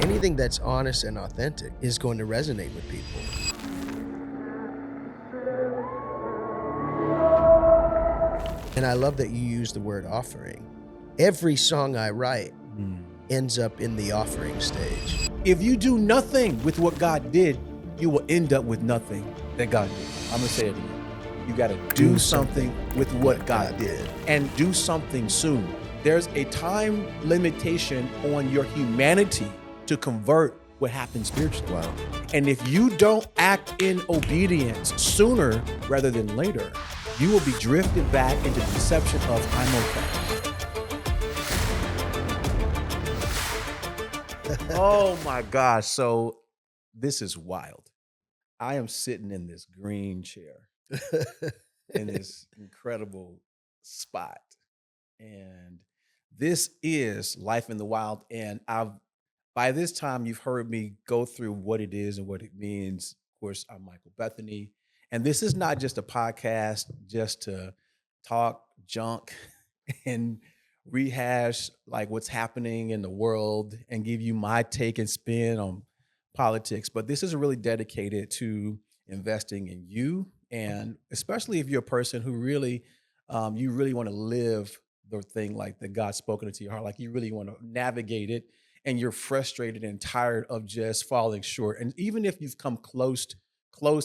anything that's honest and authentic is going to resonate with people. And I love that you use the word offering. Every song I write ends up in the offering stage. If you do nothing with what God did, you will end up with nothing that God did. I'm gonna say it again. You gotta do something with what God did, and do something soon. There's a time limitation on your humanity to convert what happened spiritually. Wow. And if you don't act in obedience sooner rather than later, you will be drifted back into the deception of I'm okay. Oh my gosh. So this is wild. I am sitting in this green chair in this incredible spot. And this is Life in the Wild. And by this time, you've heard me go through what it is and what it means. Of course, I'm Michael Bethany. And this is not just a podcast just to talk junk and rehash like what's happening in the world and give you my take and spin on politics. But this is really dedicated to investing in you. And especially if you're a person who really, you really want to live the thing like that God's spoken into your heart, like you really want to navigate it and you're frustrated and tired of just falling short. And even if you've come close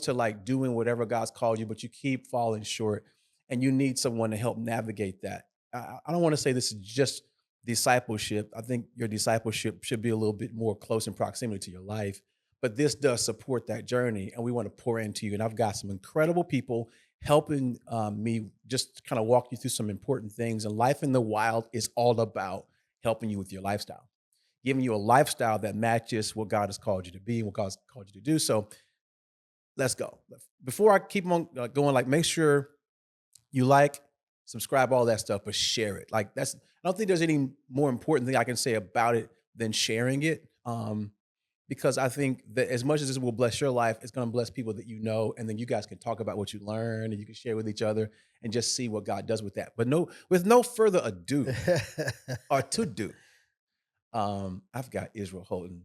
to like doing whatever God's called you, but you keep falling short and you need someone to help navigate that. I don't want to say this is just discipleship. I think your discipleship should be a little bit more close in proximity to your life, but this does support that journey and we want to pour into you. And I've got some incredible people helping me just kind of walk you through some important things. And Life in the Wild is all about helping you with your lifestyle, giving you a lifestyle that matches what God has called you to be and what God's called you to do. So let's go. Before I keep on going, like make sure you like, subscribe, all that stuff, but share it. Like I don't think there's any more important thing I can say about it than sharing it. Because I think that as much as this will bless your life, it's going to bless people that you know, and then you guys can talk about what you learned and you can share with each other and just see what God does with that. But with no further ado or to do, I've got Israel Houghton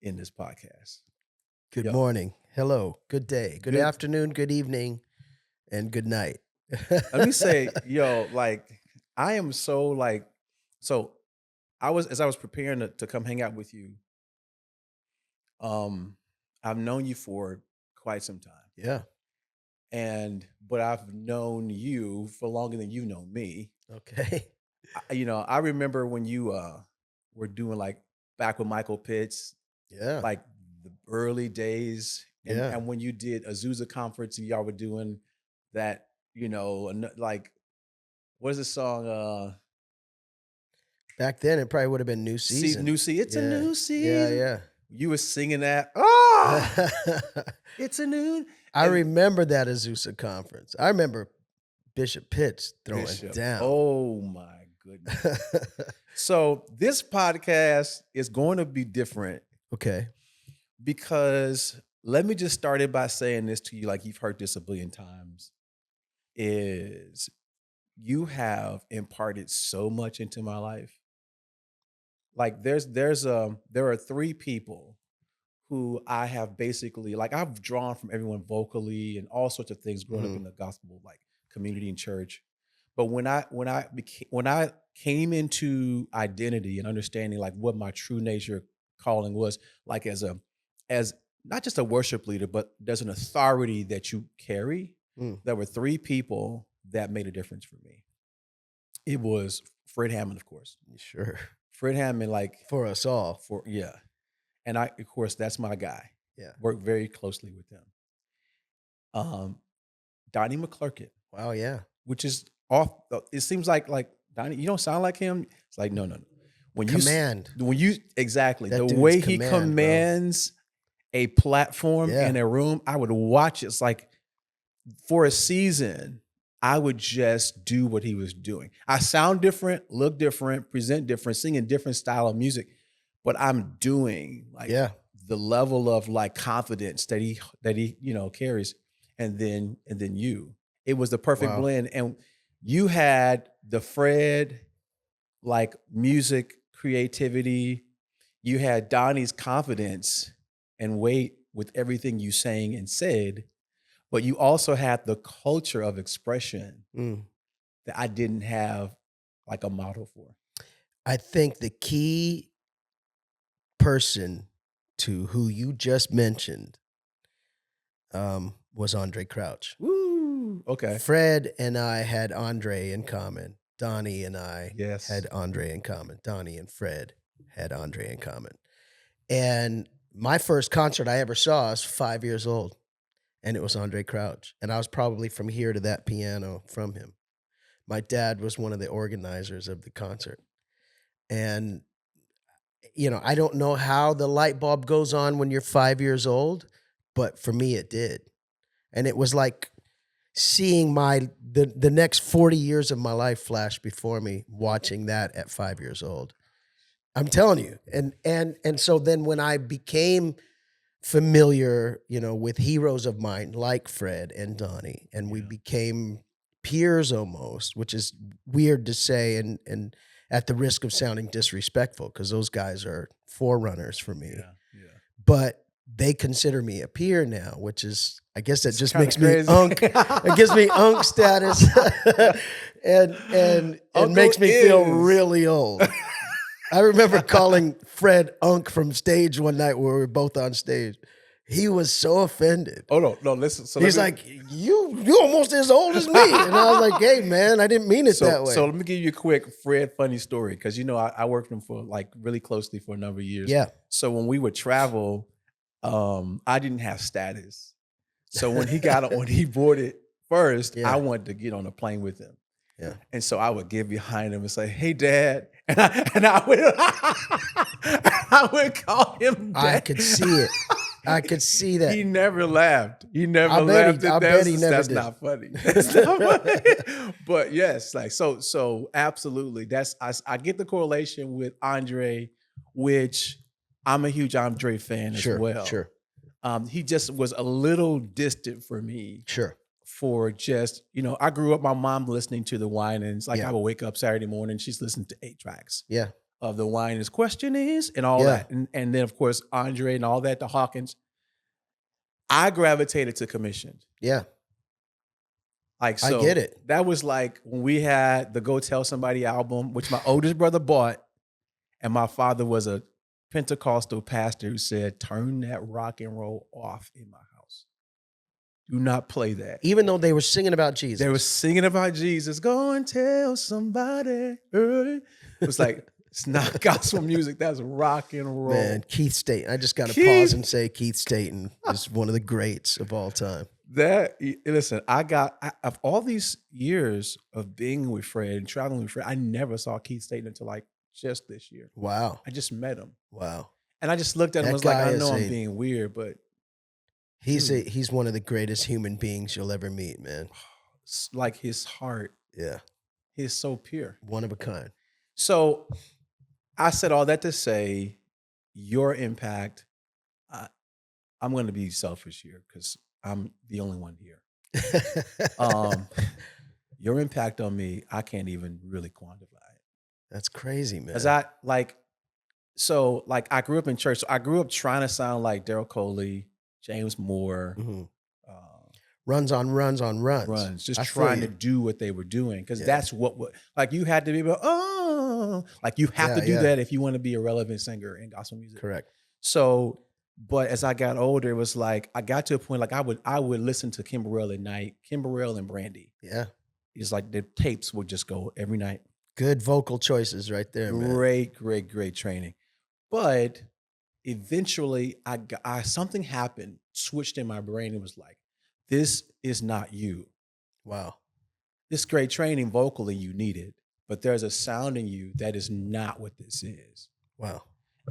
in this podcast. Good morning. Hello. Good day. Good afternoon. Good evening. And good night. Let me say, like I am as I was preparing to come hang out with you. I've known you for quite some time. Yeah. But I've known you for longer than you've known me. Okay. I remember when you were doing like back with Michael Pitts. Yeah. Like the early days. And Yeah. when you did Azusa conference and y'all were doing that, like what is the song? Back then it probably would have been New Season. It's a new season. Yeah. You were singing that. Oh, it's a new. I remember that Azusa conference. I remember Bishop Pitts throwing down. Oh my goodness. So this podcast is going to be different. Okay. Because let me just start it by saying this to you, like you've heard this a billion times, is you have imparted so much into my life. Like there are three people who I have basically, like I've drawn from everyone vocally and all sorts of things growing up in the gospel, like community and church. But when I came into identity and understanding like what my true nature calling was, like as not just a worship leader, but there's an authority that you carry. There were three people that made a difference for me. It was Fred Hammond, of course. Sure. Fred Hammond, like for us all. And of course, that's my guy. Yeah. Worked very closely with him. Donnie McClurkin. Wow, yeah. Which is off. It seems like Donnie, you don't sound like him. It's like, no. When exactly That the way dude's he commands a platform in a room, I would watch it. It's like for a season, I would just do what he was doing. I sound different, look different, present different, sing a different style of music, but I'm doing like the level of like confidence that he carries. And then it was the perfect blend. And you had the Fred like music creativity. you had Donnie's confidence and weight with everything you sang and said, but you also had the culture of expression that I didn't have like a model for. I think the key person to who you just mentioned was Andre Crouch. Woo! Okay. Fred and I had Andre in common. Donnie and I Yes. had Andre in common. Donnie and Fred had Andre in common. And my first concert I ever saw, I was 5 years old, and it was Andre Crouch. And I was probably from here to that piano from him. My dad was one of the organizers of the concert. And, you know, I don't know how the light bulb goes on when you're 5 years old, but for me it did. And it was like seeing the next 40 years of my life flash before me, watching that at 5 years old. I'm telling you. And so then when I became familiar, you know, with heroes of mine like Fred and Donnie, and we became peers almost, which is weird to say and at the risk of sounding disrespectful, because those guys are forerunners for me. But they consider me a peer now, which is, I guess that just makes me unk. It gives me unk status and makes me feel really old. I remember calling Fred Unk from stage one night where we were both on stage. He was so offended. Oh no, listen. So he's like, you almost as old as me. And I was like, hey man, I didn't mean it that way. So let me give you a quick Fred funny story. Cause you know, I worked with him for like really closely for a number of years. Yeah. So when we would travel, I didn't have status. So when he boarded first, I wanted to get on a plane with him. Yeah. And so I would get behind him and say, hey dad. And I would call him dad. I could see it. I could see that. He never laughed. He never laughed at that. That's not funny. That's not funny. But yes, like so absolutely. I get the correlation with Andre, which I'm a huge Andre fan as well. Sure. He just was a little distant for me. Sure. For just, you know, I grew up, my mom listening to the Winans. Like I would wake up Saturday morning, she's listening to 8 tracks. Yeah. Of the Winans Question Is and all that. And then of course, Andre and all that, the Hawkins. I gravitated to commissioned. Yeah. Like, so I get it. That was like when we had the Go Tell Somebody album, which my oldest brother bought. And my father was a Pentecostal pastor who said, turn that rock and roll off in my house. Do not play that. Even though they were singing about Jesus. They were singing about Jesus. Go and tell somebody. It was like, it's not gospel music. That's rock and roll. Man, Keith Staten. I just got to pause and say Keith Staten is one of the greats of all time. Listen, of all these years of being with Fred and traveling with Fred, I never saw Keith Staten until like just this year. Wow. I just met him. Wow. And I just looked at him and was like, I know I'm being weird, but he's one of the greatest human beings you'll ever meet, man. Like his heart. Yeah. He's so pure. One of a kind. So I said all that to say your impact, I'm going to be selfish here because I'm the only one here. Your impact on me, I can't even really quantify it. That's crazy, man. Because I grew up in church. So I grew up trying to sound like Daryl Coley, James Moore. Mm-hmm. Runs on runs on runs. Runs. Just trying to do what they were doing. Because that's what like you had to be able, like you have to do that if you want to be a relevant singer in gospel music. Correct. So, but as I got older, it was like I got to a point like I would listen to Kim Burrell at night, Kim Burrell and Brandy. Yeah. It's like the tapes would just go every night. Good vocal choices right there, man. Great training. But eventually something happened, switched in my brain. It was like, this is not you. Wow. This great training vocally you needed, but there's a sound in you that is not what this is. Wow.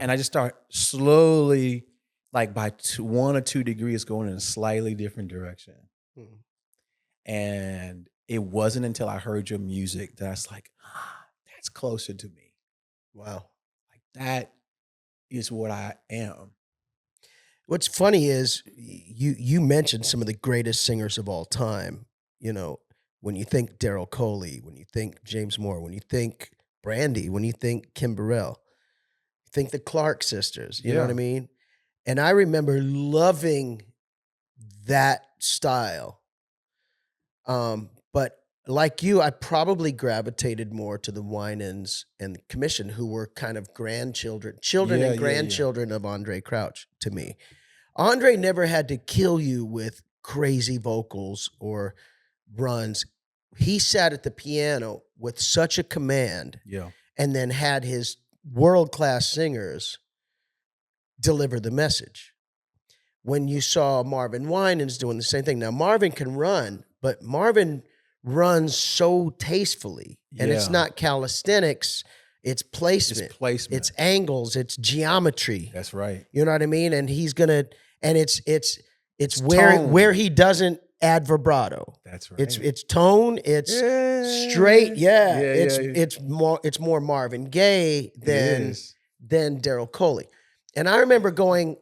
And I just start slowly, like by 1 or 2 degrees, going in a slightly different direction. Mm-hmm. And it wasn't until I heard your music that I was like, that's closer to me. Wow. Like that is what I am. What's funny is you mentioned some of the greatest singers of all time. You know, when you think Daryl Coley, when you think James Moore, when you think Brandy, when you think Kim Burrell, Think the Clark sisters, you know what I mean? And I remember loving that style. But like you, I probably gravitated more to the Winans and the Commission, who were kind of children and grandchildren of Andre Crouch to me. Andre never had to kill you with crazy vocals or runs. He sat at the piano with such a command and then had his world-class singers deliver the message. When you saw Marvin Winans doing the same thing. Now, Marvin can run, but Marvin runs so tastefully. And it's not calisthenics, it's placement. It's angles, it's geometry. That's right. You know what I mean? And he's gonna, and it's where he doesn't add vibrato. That's right. It's tone, it's straight. It's more Marvin Gaye than Daryl Coley. And I remember going,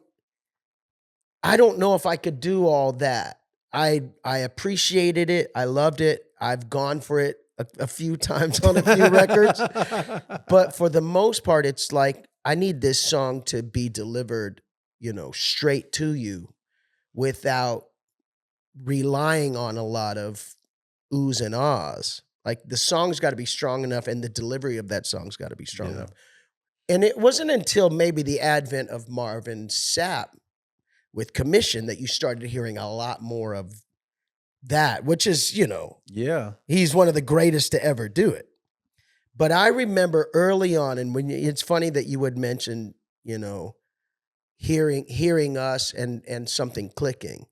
I don't know if I could do all that. I appreciated it. I loved it. I've gone for it a few times on a few records. But for the most part, it's like, I need this song to be delivered, straight to you without relying on a lot of oohs and ahs. Like, the song's got to be strong enough and the delivery of that song's got to be strong enough. And it wasn't until maybe the advent of Marvin Sapp with Commission that you started hearing a lot more of that, which is, he's one of the greatest to ever do it. But I remember early on, and it's funny that you would mention, hearing us and something clicking.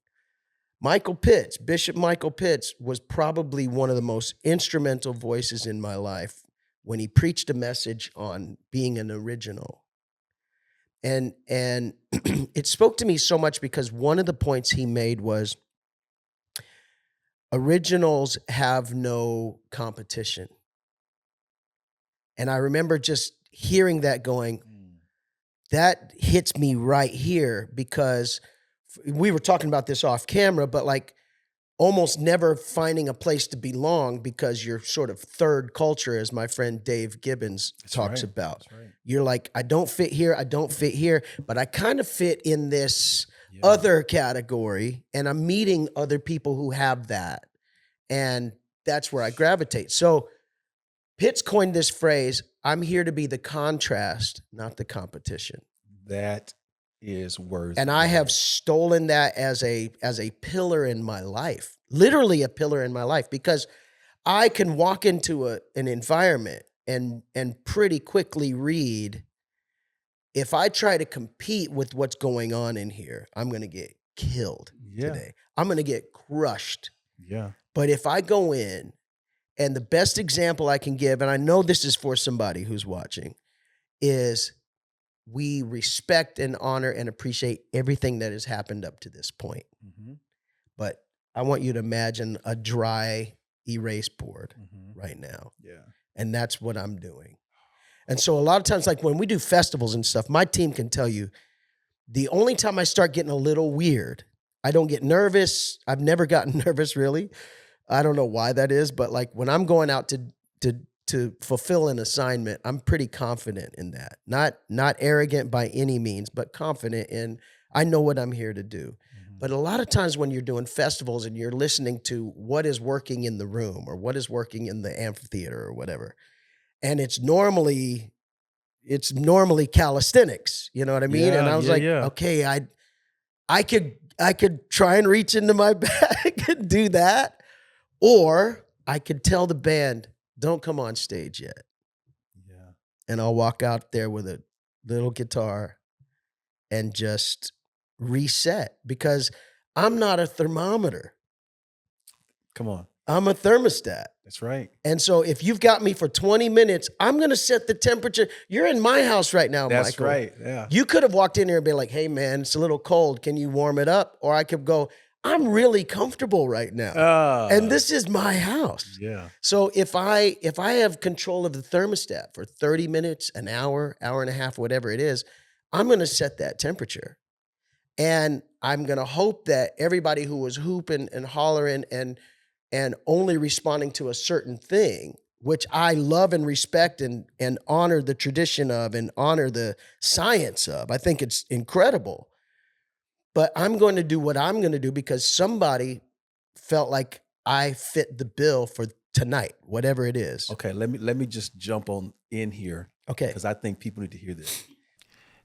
Bishop Michael Pitts was probably one of the most instrumental voices in my life when he preached a message on being an original. And it spoke to me so much because one of the points he made was originals have no competition. And I remember just hearing that going, that hits me right here, because we were talking about this off camera, but like almost never finding a place to belong because you're sort of third culture, as my friend Dave Gibbons talks about. Right. You're like, I don't fit here, but I kind of fit in this other category, and I'm meeting other people who have that. And that's where I gravitate. So Pitts coined this phrase, I'm here to be the contrast, not the competition. That is worth. And I have stolen that as a pillar in my life, literally a pillar in my life, because I can walk into an environment and pretty quickly read, if I try to compete with what's going on in here, I'm going to get killed today. I'm going to get crushed. Yeah. But if I go in, and the best example I can give, and I know this is for somebody who's watching, is we respect and honor and appreciate everything that has happened up to this point. Mm-hmm. But I want you to imagine a dry erase board right now. Yeah. And that's what I'm doing. And so a lot of times, like when we do festivals and stuff, my team can tell you, the only time I start getting a little weird, I don't get nervous. I've never gotten nervous, really. I don't know why that is, but like when I'm going out to fulfill an assignment, I'm pretty confident in that. Not arrogant by any means, but confident in, I know what I'm here to do. Mm-hmm. But a lot of times when you're doing festivals and you're listening to what is working in the room or what is working in the amphitheater or whatever, and it's normally calisthenics, you know what I mean? And I was okay, I could try and reach into my bag and do that. Or I could tell the band, don't come on stage yet. Yeah. And I'll walk out there with a little guitar and just reset, because I'm not a thermometer. Come on. I'm a thermostat. That's right. And so if you've got me for 20 minutes, I'm going to set the temperature. You're in my house right now, Michael. That's right. Yeah. You could have walked in here and been like, hey, man, it's a little cold. Can you warm it up? Or I could go, I'm really comfortable right now. And this is my house. Yeah. So if I have control of the thermostat for 30 minutes, an hour, hour and a half, whatever it is, I'm going to set that temperature. And I'm going to hope that everybody who was hooping and hollering and only responding to a certain thing which I love and respect and honor the tradition of and honor the science of. I think it's incredible. But I'm going to do what I'm going to do because somebody felt like I fit the bill for tonight, whatever it is. Okay, let me just jump on in here. Okay. Because I think people need to hear this.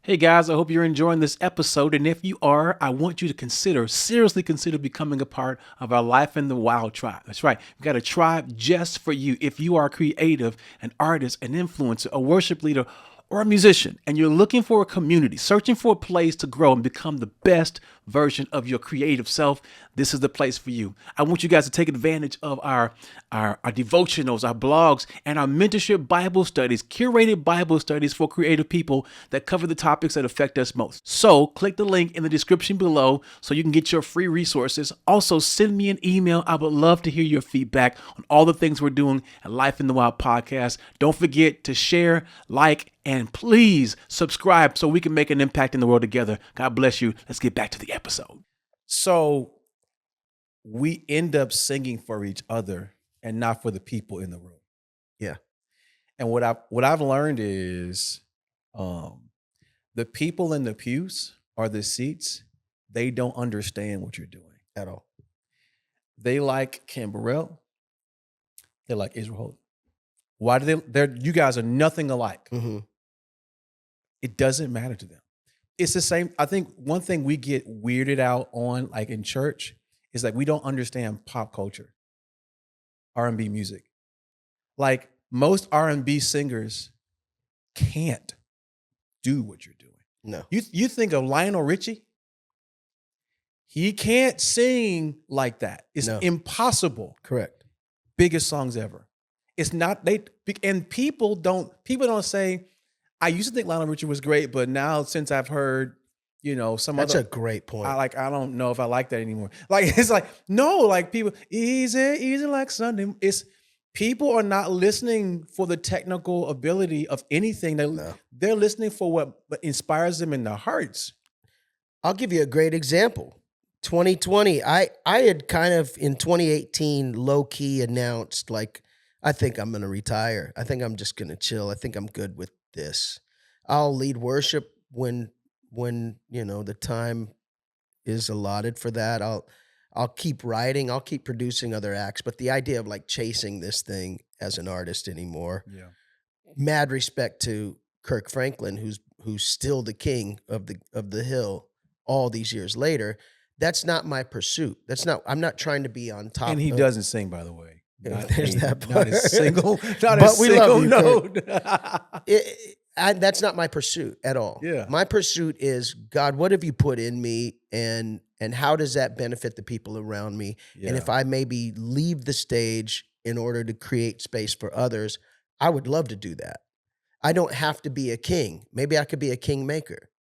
Hey guys, I hope you're enjoying this episode. And if you are, I want you to seriously consider becoming a part of our Life in the Wild tribe. That's right. We've got a tribe just for you. If you are a creative, an artist, an influencer, a worship leader, or a musician, and you're looking for a community, searching for a place to grow and become the best version of your creative self, this is the place for you. I want you guys to take advantage of our devotionals, our blogs, and our mentorship Bible studies, curated Bible studies for creative people that cover the topics that affect us most. So click the link in the description below so you can get your free resources. Also, send me an email. I would love to hear your feedback on all the things we're doing at Life in the Wild Podcast. Don't forget to share, like, and please subscribe so we can make an impact in the world together. God bless you. Let's get back to the episode. So we end up singing for each other and not for the people in the room. Yeah. And what I've learned is the people in the pews or the seats, they don't understand what you're doing At all. They like Kim Burrell. They like Israel Houghton. Why do they? You guys are nothing alike. Mm-hmm. It doesn't matter to them. It's the same. I think one thing we get weirded out on, like in church, is like we don't understand pop culture, R&B music. Like most R&B singers can't do what you're doing. No. You think of Lionel Richie? He can't sing like that. It's impossible. Correct. Biggest songs ever. It's not and people don't say, I used to think Lionel Richie was great, but now since I've heard, That's a great point. I don't know if I like that anymore. Like it's like, no, like people, easy like Sunday. It's people are not listening for the technical ability of anything. They're listening for what inspires them in their hearts. I'll give you a great example. 2020, I had kind of in 2018 low-key announced, like, I think I'm going to retire. I think I'm just going to chill. I think I'm good with this. I'll lead worship when the time is allotted for that. I'll keep writing. I'll keep producing other acts. But the idea of like chasing this thing as an artist anymore. Yeah. Mad respect to Kirk Franklin, who's still the king of the hill all these years later. That's not my pursuit. I'm not trying to be on top. And he doesn't sing, by the way. There's that part. Not a single note. That's not my pursuit at all. Yeah. My pursuit is, God, what have you put in me, and how does that benefit the people around me? Yeah. And if I maybe leave the stage in order to create space for others, I would love to do that. I don't have to be a king. Maybe I could be a kingmaker.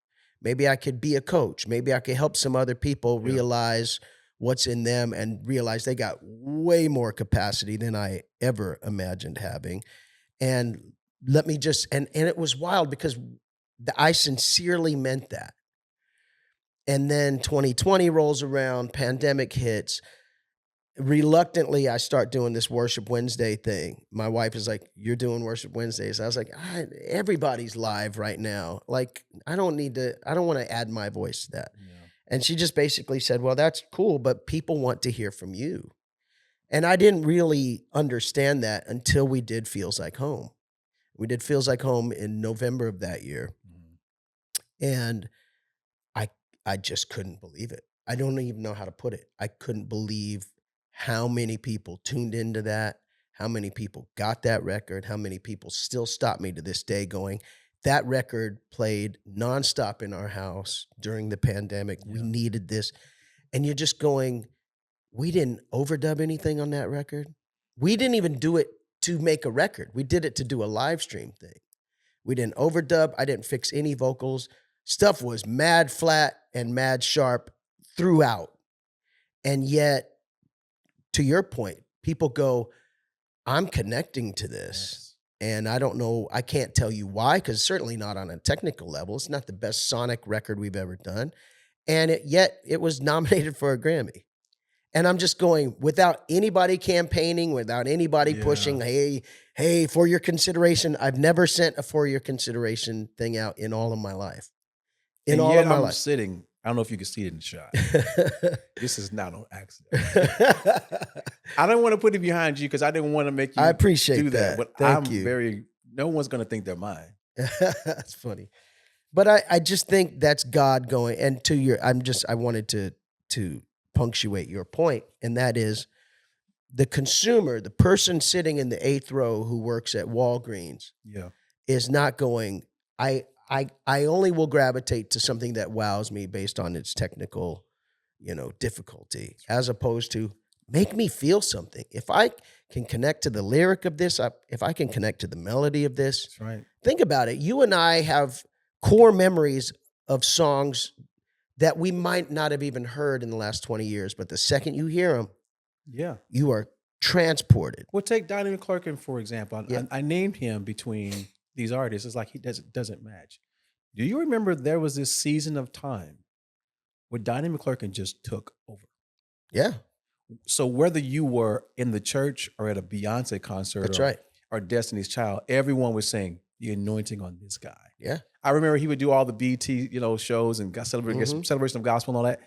Maybe I could be a coach. Maybe I could help some other people realize what's in them and realize they got way more capacity than I ever imagined having. And let me just, and it was wild because I sincerely meant that. And then 2020 rolls around, pandemic hits. Reluctantly, I start doing this Worship Wednesday thing. My wife is like, you're doing Worship Wednesdays. I was like, everybody's live right now. Like, I don't want to add my voice to that. Yeah. And she just basically said, well, that's cool, but people want to hear from you. And I didn't really understand that until we did Feels Like Home. We did Feels Like Home in November of that year. Mm-hmm. And I just couldn't believe it. I don't even know how to put it. I couldn't believe how many people tuned into that, how many people got that record, how many people still stop me to this day going, that record played nonstop in our house during the pandemic. Yeah. We needed this. And you're just going, we didn't overdub anything on that record. We didn't even do it to make a record. We did it to do a live stream thing. We didn't overdub. I didn't fix any vocals. Stuff was mad flat and mad sharp throughout. And yet, to your point, people go, I'm connecting to this. Yes. And I don't know, I can't tell you why, because certainly not on a technical level. It's not the best sonic record we've ever done. And yet it was nominated for a Grammy. And I'm just going, without anybody campaigning, without anybody pushing, hey, for your consideration. I've never sent a for your consideration thing out in all of my life. And yet I'm sitting. I don't know if you can see it in the shot. This is not on accident. I don't want to put it behind you because I didn't want to make you I appreciate do that. But Thank you. No one's going to think they're mine. That's funny. But I just think that's God going, and I wanted to punctuate your point, and that is the consumer, the person sitting in the 8th row who works at Walgreens is not going, I only will gravitate to something that wows me based on its technical, difficulty, as opposed to make me feel something. If I can connect to the lyric of this, if I can connect to the melody of this, that's right. Think about it. You and I have core memories of songs that we might not have even heard in the last 20 years, but the second you hear them, you are transported. Well, take Donnie McClurkin, for example. I named him between these artists. It's like he doesn't match. Do you remember there was this season of time where Donnie McClurkin just took over? Yeah. So whether you were in the church or at a Beyonce concert or Destiny's Child, everyone was saying the anointing on this guy. Yeah. I remember he would do all the BT, shows and celebration of gospel and all that.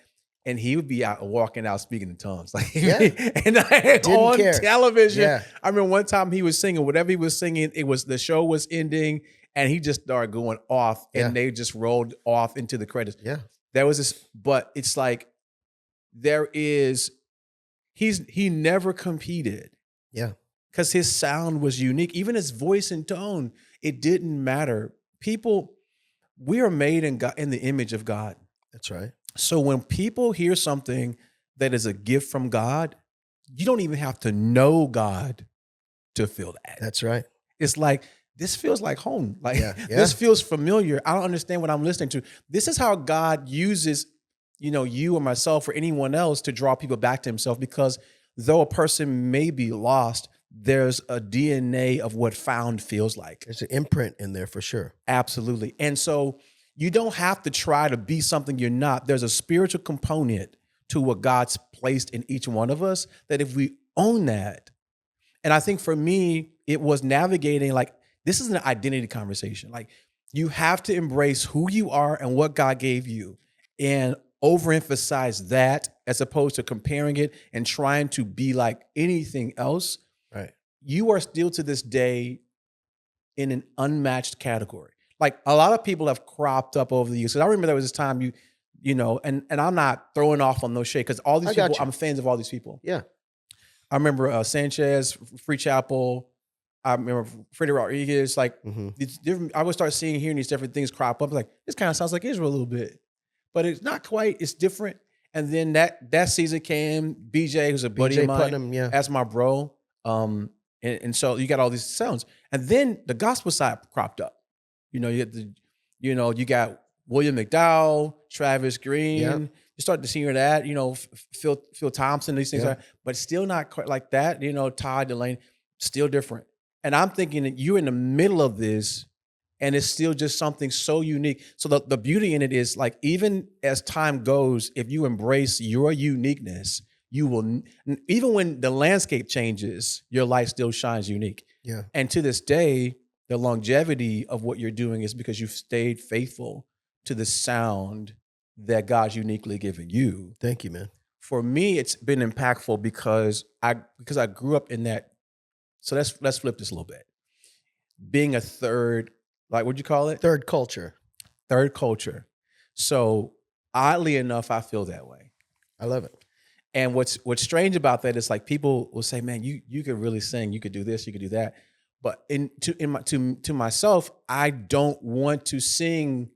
And he would be out walking out speaking in tongues. Like, and on television. Yeah. I remember one time he was singing, whatever he was singing, the show was ending and he just started going off and they just rolled off into the credits. Yeah. There was this, but it's like he never competed. Yeah. Because his sound was unique. Even his voice and tone, it didn't matter. People, we are made in the image of God. That's right. So when people hear something that is a gift from God, you don't even have to know God to feel that. That's right. It's like, this feels like home. Like this feels familiar. I don't understand what I'm listening to. This is how God uses, you or myself or anyone else to draw people back to himself, because though a person may be lost, there's a DNA of what found feels like. There's an imprint in there for sure. Absolutely. And so you don't have to try to be something you're not. There's a spiritual component to what God's placed in each one of us, that if we own that, and I think for me, it was navigating, like, this is an identity conversation. Like, you have to embrace who you are and what God gave you and overemphasize that as opposed to comparing it and trying to be like anything else. Right. You are still to this day in an unmatched category. Like, a lot of people have cropped up over the years. So I remember there was this time and I'm not throwing off on those shade, because all these people, I'm fans of all these people. Yeah. I remember Sanchez, Free Chapel. I remember Freddie Rodriguez. Like, I would start hearing these different things crop up. Like, this kind of sounds like Israel a little bit, but it's not quite. It's different. And then that season came. BJ, who's a buddy of mine, Putnam, as my bro. And so you got all these sounds, and then the gospel side cropped up. You get you got William McDowell, Travis Green. Yep. You start to hear that. Phil Thompson. These things but still not quite like that. Todd Delaney, still different. And I'm thinking that you're in the middle of this, and it's still just something so unique. So the beauty in it is, like, even as time goes, if you embrace your uniqueness, you will, even when the landscape changes, your light still shines unique. Yeah. And to this day, the longevity of what you're doing is because you've stayed faithful to the sound that God's uniquely given you. Thank you, man. For me, it's been impactful because I grew up in that. So let's flip this a little bit. Being a third, like, what'd you call it? Third culture. Third culture. So oddly enough, I feel that way. I love it. And what's strange about that is, like, people will say, man, you could really sing, you could do this, you could do that. But to myself, I don't want to sing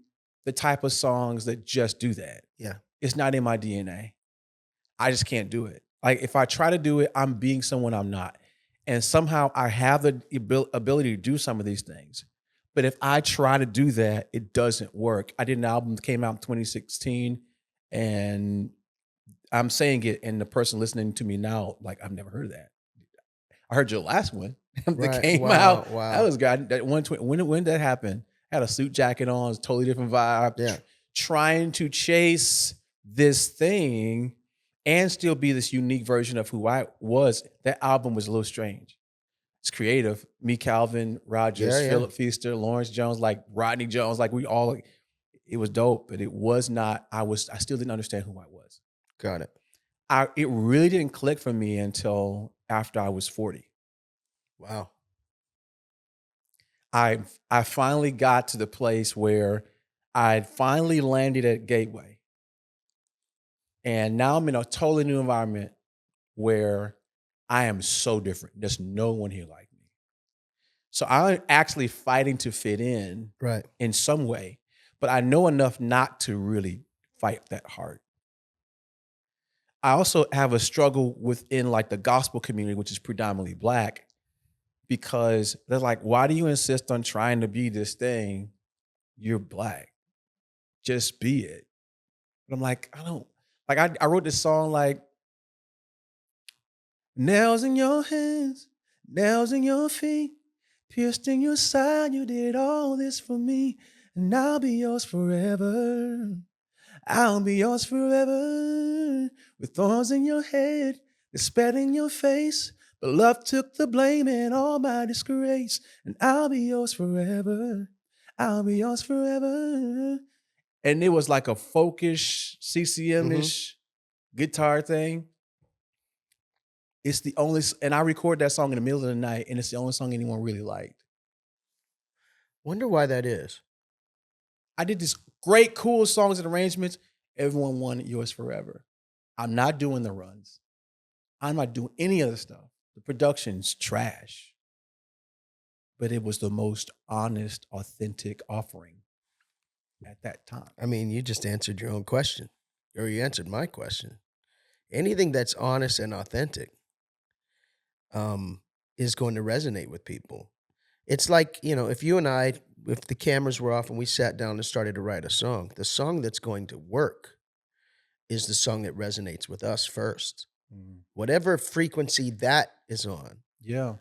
the type of songs that just do that. Yeah. It's not in my DNA. I just can't do it. Like, if I try to do it, I'm being someone I'm not. And somehow I have the ability to do some of these things. But if I try to do that, it doesn't work. I did an album that came out in 2016, and I'm saying it, and the person listening to me now, like, I've never heard of that. I heard your last one that came out. Wow. That was good. That when that happened, I had a suit jacket on. It's a totally different vibe. Yeah. Trying to chase this thing, and still be this unique version of who I was, that album was a little strange. It's creative. Me, Calvin, Rogers, Yeah. Philip Feaster, Lawrence Jones, like Rodney Jones, like we all, it was dope, but it was not, I still didn't understand who I was. Got it. It really didn't click for me until after I was 40. Wow. I finally got to the place where I finally landed at Gateway. And now I'm in a totally new environment where I am so different. There's no one here like me. So I'm actually fighting to fit in Right. in some way, but I know enough not to really fight that hard. I also have a struggle within like the gospel community, which is predominantly Black, because they're like, why do you insist on trying to be this thing? You're Black. Just be it. But I'm like, I don't, like I wrote this song like, nails in your hands, nails in your feet, pierced in your side, you did all this for me, and I'll be yours forever. I'll be yours forever. With thorns in your head, the spat in your face, but love took the blame and all my disgrace, and I'll be yours forever. I'll be yours forever. And it was like a folkish, CCM-ish guitar thing. It's the only, and I record that song in the middle of the night, and it's the only song anyone really liked. Wonder why that is. I did this great, cool songs and arrangements. Everyone wanted Yours Forever. I'm not doing the runs. I'm not doing any of the stuff. The production's trash. But it was the most honest, authentic offering at that time. I mean, you just answered your own question, or you answered my question. Anything that's honest and authentic is going to resonate with people. It's like, if you and I, if the cameras were off and we sat down and started to write a song, the song that's going to work is the song that resonates with us first. Whatever frequency that is on. Yeah.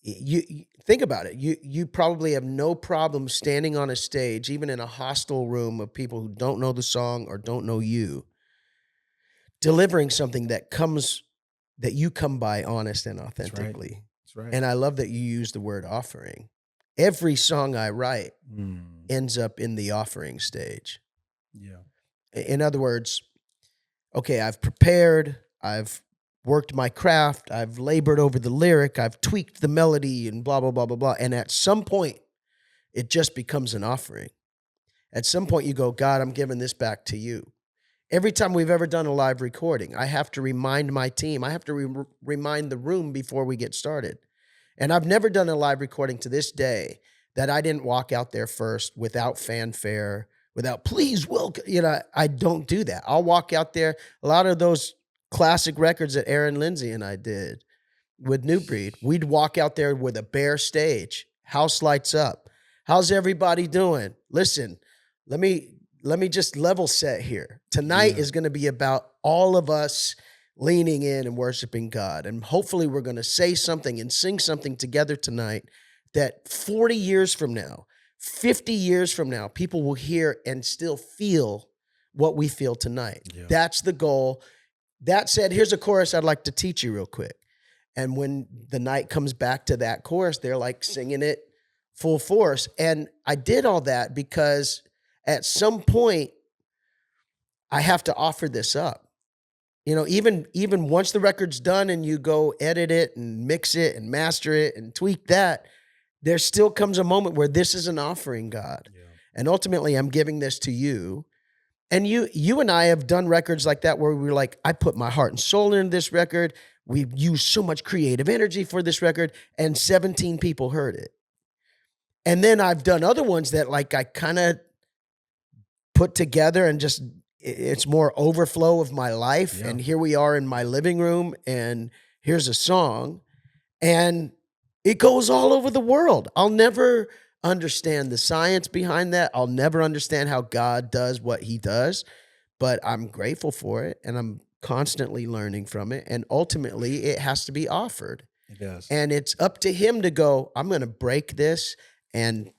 You think about it. You probably have no problem standing on a stage, even in a hostile room of people who don't know the song or don't know you, delivering something that you come by honest and authentically. That's right. And I love that you use the word offering. Every song I write ends up in the offering stage. Yeah. In other words, okay, I've prepared, I've worked my craft, I've labored over the lyric, I've tweaked the melody and blah, blah, blah, blah, blah. And at some point, it just becomes an offering. At some point, you go, God, I'm giving this back to you. Every time we've ever done a live recording, I have to remind my team, I have to remind the room before we get started. And I've never done a live recording to this day that I didn't walk out there first without fanfare, without please welcome. I don't do that. I'll walk out there. A lot of those classic records that Aaron Lindsay and I did with New Breed, we'd walk out there with a bare stage, house lights up. How's everybody doing? Listen, let me just level set here. Tonight is going to be about all of us leaning in and worshiping God. And hopefully we're going to say something and sing something together tonight that 40 years from now, 50 years from now, people will hear and still feel what we feel tonight. Yeah. That's the goal. That said, here's a chorus I'd like to teach you real quick. And when the night comes back to that chorus, they're like singing it full force. And I did all that because at some point, I have to offer this up. Even once the record's done and you go edit it and mix it and master it and tweak that, there still comes a moment where this is an offering, God. Yeah. And ultimately, I'm giving this to you. And you and I have done records like that where we're like, I put my heart and soul into this record. We've used so much creative energy for this record, and 17 people heard it. And then I've done other ones that like I kind of put together and just, it's more overflow of my life. Yeah. And here we are in my living room and here's a song and it goes all over the world. I'll never understand the science behind that. I'll never understand how God does what he does, but I'm grateful for it and I'm constantly learning from it. And ultimately it has to be offered. It does. And it's up to him to go, I'm going to break this and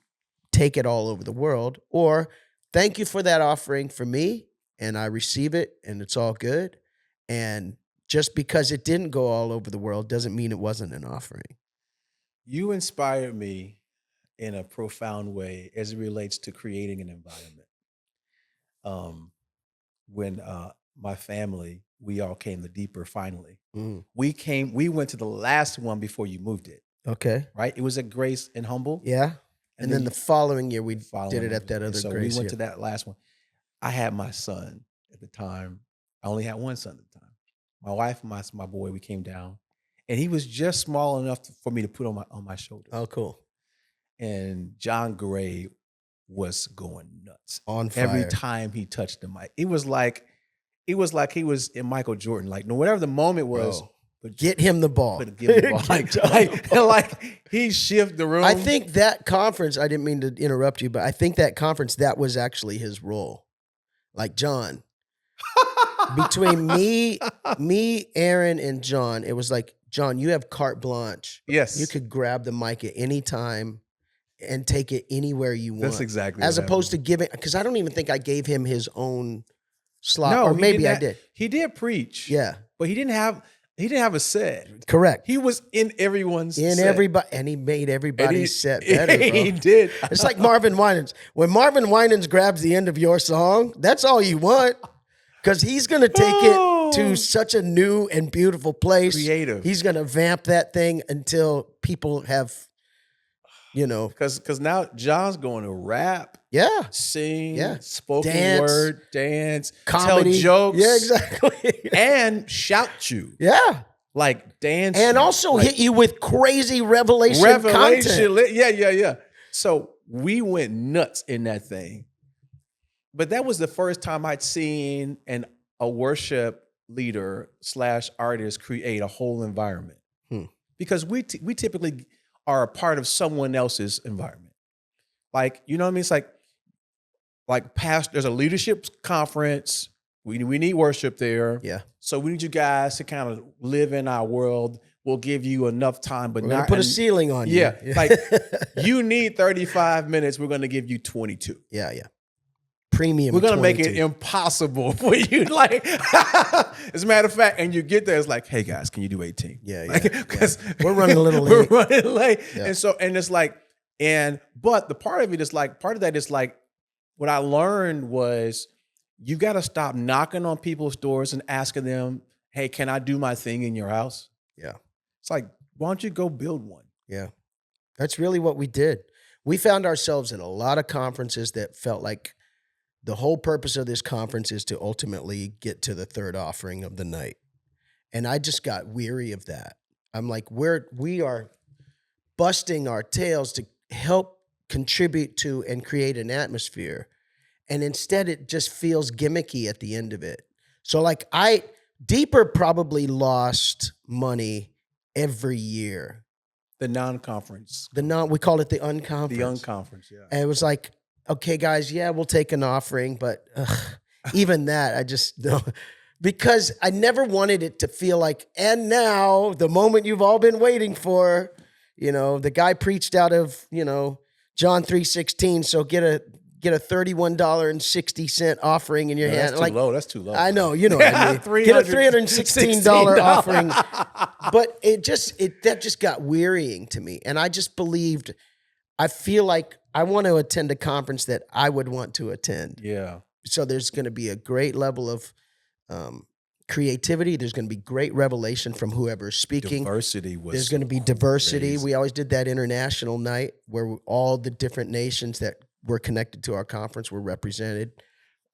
take it all over the world, or thank you for that offering for me. And I receive it and it's all good. And just because it didn't go all over the world doesn't mean it wasn't an offering. You inspired me in a profound way as it relates to creating an environment. When my family, we all came to Deeper finally. We went to the last one before you moved it, Okay. right? It was at Grace and Humble. Yeah. And then the following year, we following did it at it. that And other so Grace we went here. to that last one. I had my son at the time. I only had one son at the time. My wife and my boy, we came down, and he was just small enough for me to put on my shoulders. Oh, cool. And John Gray was going nuts On fire. every time he touched the mic. It was like he was in Michael Jordan. Like, no, whatever the moment was, Bro, but get him the ball. give him the ball. like he shifted the room. I think that conference, I didn't mean to interrupt you, but I think that conference, that was actually his role. Like John. Between me, Aaron, and John, it was like, John, you have carte blanche. Yes. You could grab the mic at any time and take it anywhere you want. That's exactly as what opposed happened. to giving, because I don't even think I gave him his own slot. No, or he maybe didn't I have- did. He did preach. Yeah. But he didn't have a set. Correct. He was in everyone's In set. everybody, and he made everybody's set better, bro. He did. It's like Marvin Winans. When Marvin Winans grabs the end of your song, that's all you want. Because he's going to take it to such a new and beautiful place. Creative. He's going to vamp that thing until people have, Because now John's going to rap, yeah, sing, spoken Dance. word, dance, comedy. tell jokes. Yeah, exactly. And shout you. Yeah. Like dance. And also like hit you with crazy revelation content. Yeah. So we went nuts in that thing. But that was the first time I'd seen a worship leader / artist create a whole environment. Because we typically are a part of someone else's environment. Like, you know what I mean? It's like there's a leadership conference. We need worship there. Yeah. So we need you guys to kind of live in our world. We'll give you enough time, but We're going not to put a ceiling on you. Yeah. Like you need 35 minutes. We're going to give you 22. Yeah. Premium. We're going to make 22. it impossible for you. Like, as a matter of fact, and you get there, it's like, hey guys, can you do 18? Yeah. Because we're running a little we're late. running late. Yeah. And it's like, but the part of that is like, what I learned was you got to stop knocking on people's doors and asking them, hey, can I do my thing in your house? Yeah. It's like, why don't you go build one? Yeah. That's really what we did. We found ourselves in a lot of conferences that felt like the whole purpose of this conference is to ultimately get to the third offering of the night. And I just got weary of that. I'm like, we are busting our tails to help contribute to and create an atmosphere. And instead it just feels gimmicky at the end of it. So like Deeper probably lost money every year. The non-conference. We call it the unconference. The unconference, yeah. And it was like, okay, guys, yeah, we'll take an offering, but even that, I just don't. Because I never wanted it to feel like, and now the moment you've all been waiting for, the guy preached out of, John 3:16. So get a $31.60 offering in your hand. That's too low. That's too low. I know, you know what I mean. Get a $316 offering. But that just got wearying to me. And I just believed, I feel like I want to attend a conference that I would want to attend. Yeah. So there's going to be a great level of creativity. There's going to be great revelation from whoever's speaking. There's going to be diversity. crazy. We always did that international night where all the different nations that were connected to our conference were represented.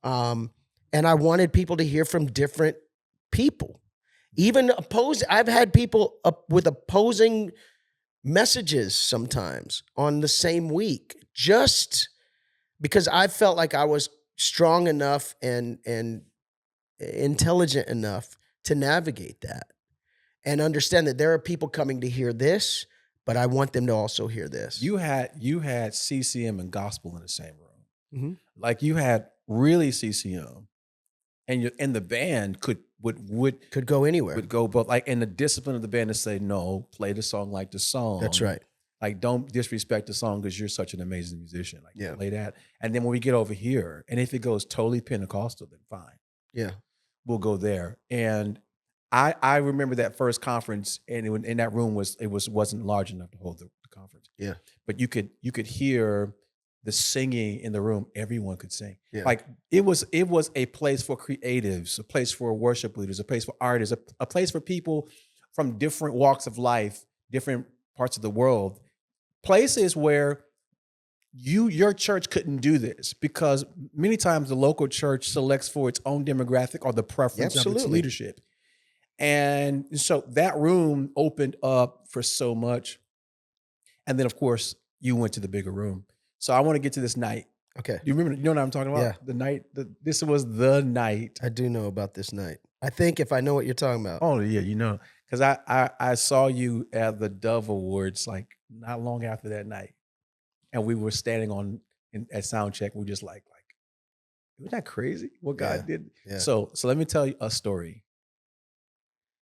And I wanted people to hear from different people. Even I've had people with opposing messages sometimes on the same week, just because I felt like I was strong enough and intelligent enough to navigate that and understand that there are people coming to hear this, but I want them to also hear this. You had CCM and gospel in the same room. Mm-hmm. Like you had really CCM, and the band would go anywhere. Would go, but like in the discipline of the band to say, no, play the song like the song. That's right. Like don't disrespect the song because you're such an amazing musician. Like yeah, play that. And then when we get over here, and if it goes totally Pentecostal, then fine. Yeah. we'll go there. And I remember that first conference, and in that room wasn't large enough to hold the conference. Yeah. But you could hear the singing in the room. Everyone could sing. Yeah. Like it was a place for creatives, a place for worship leaders, a place for artists, a place for people from different walks of life, different parts of the world, places where your church couldn't do this because many times the local church selects for its own demographic or the preference of its leadership. And so that room opened up for so much. And then, of course, you went to the bigger room. So I want to get to this night. Okay. Do you remember? You know what I'm talking about? Yeah. The night. This was the night. I do know about this night. I think if I know what you're talking about. Oh, yeah, you know. Because I saw you at the Dove Awards like not long after that night. And we were standing at sound check. We're just like, isn't that crazy what God did? Yeah. So let me tell you a story.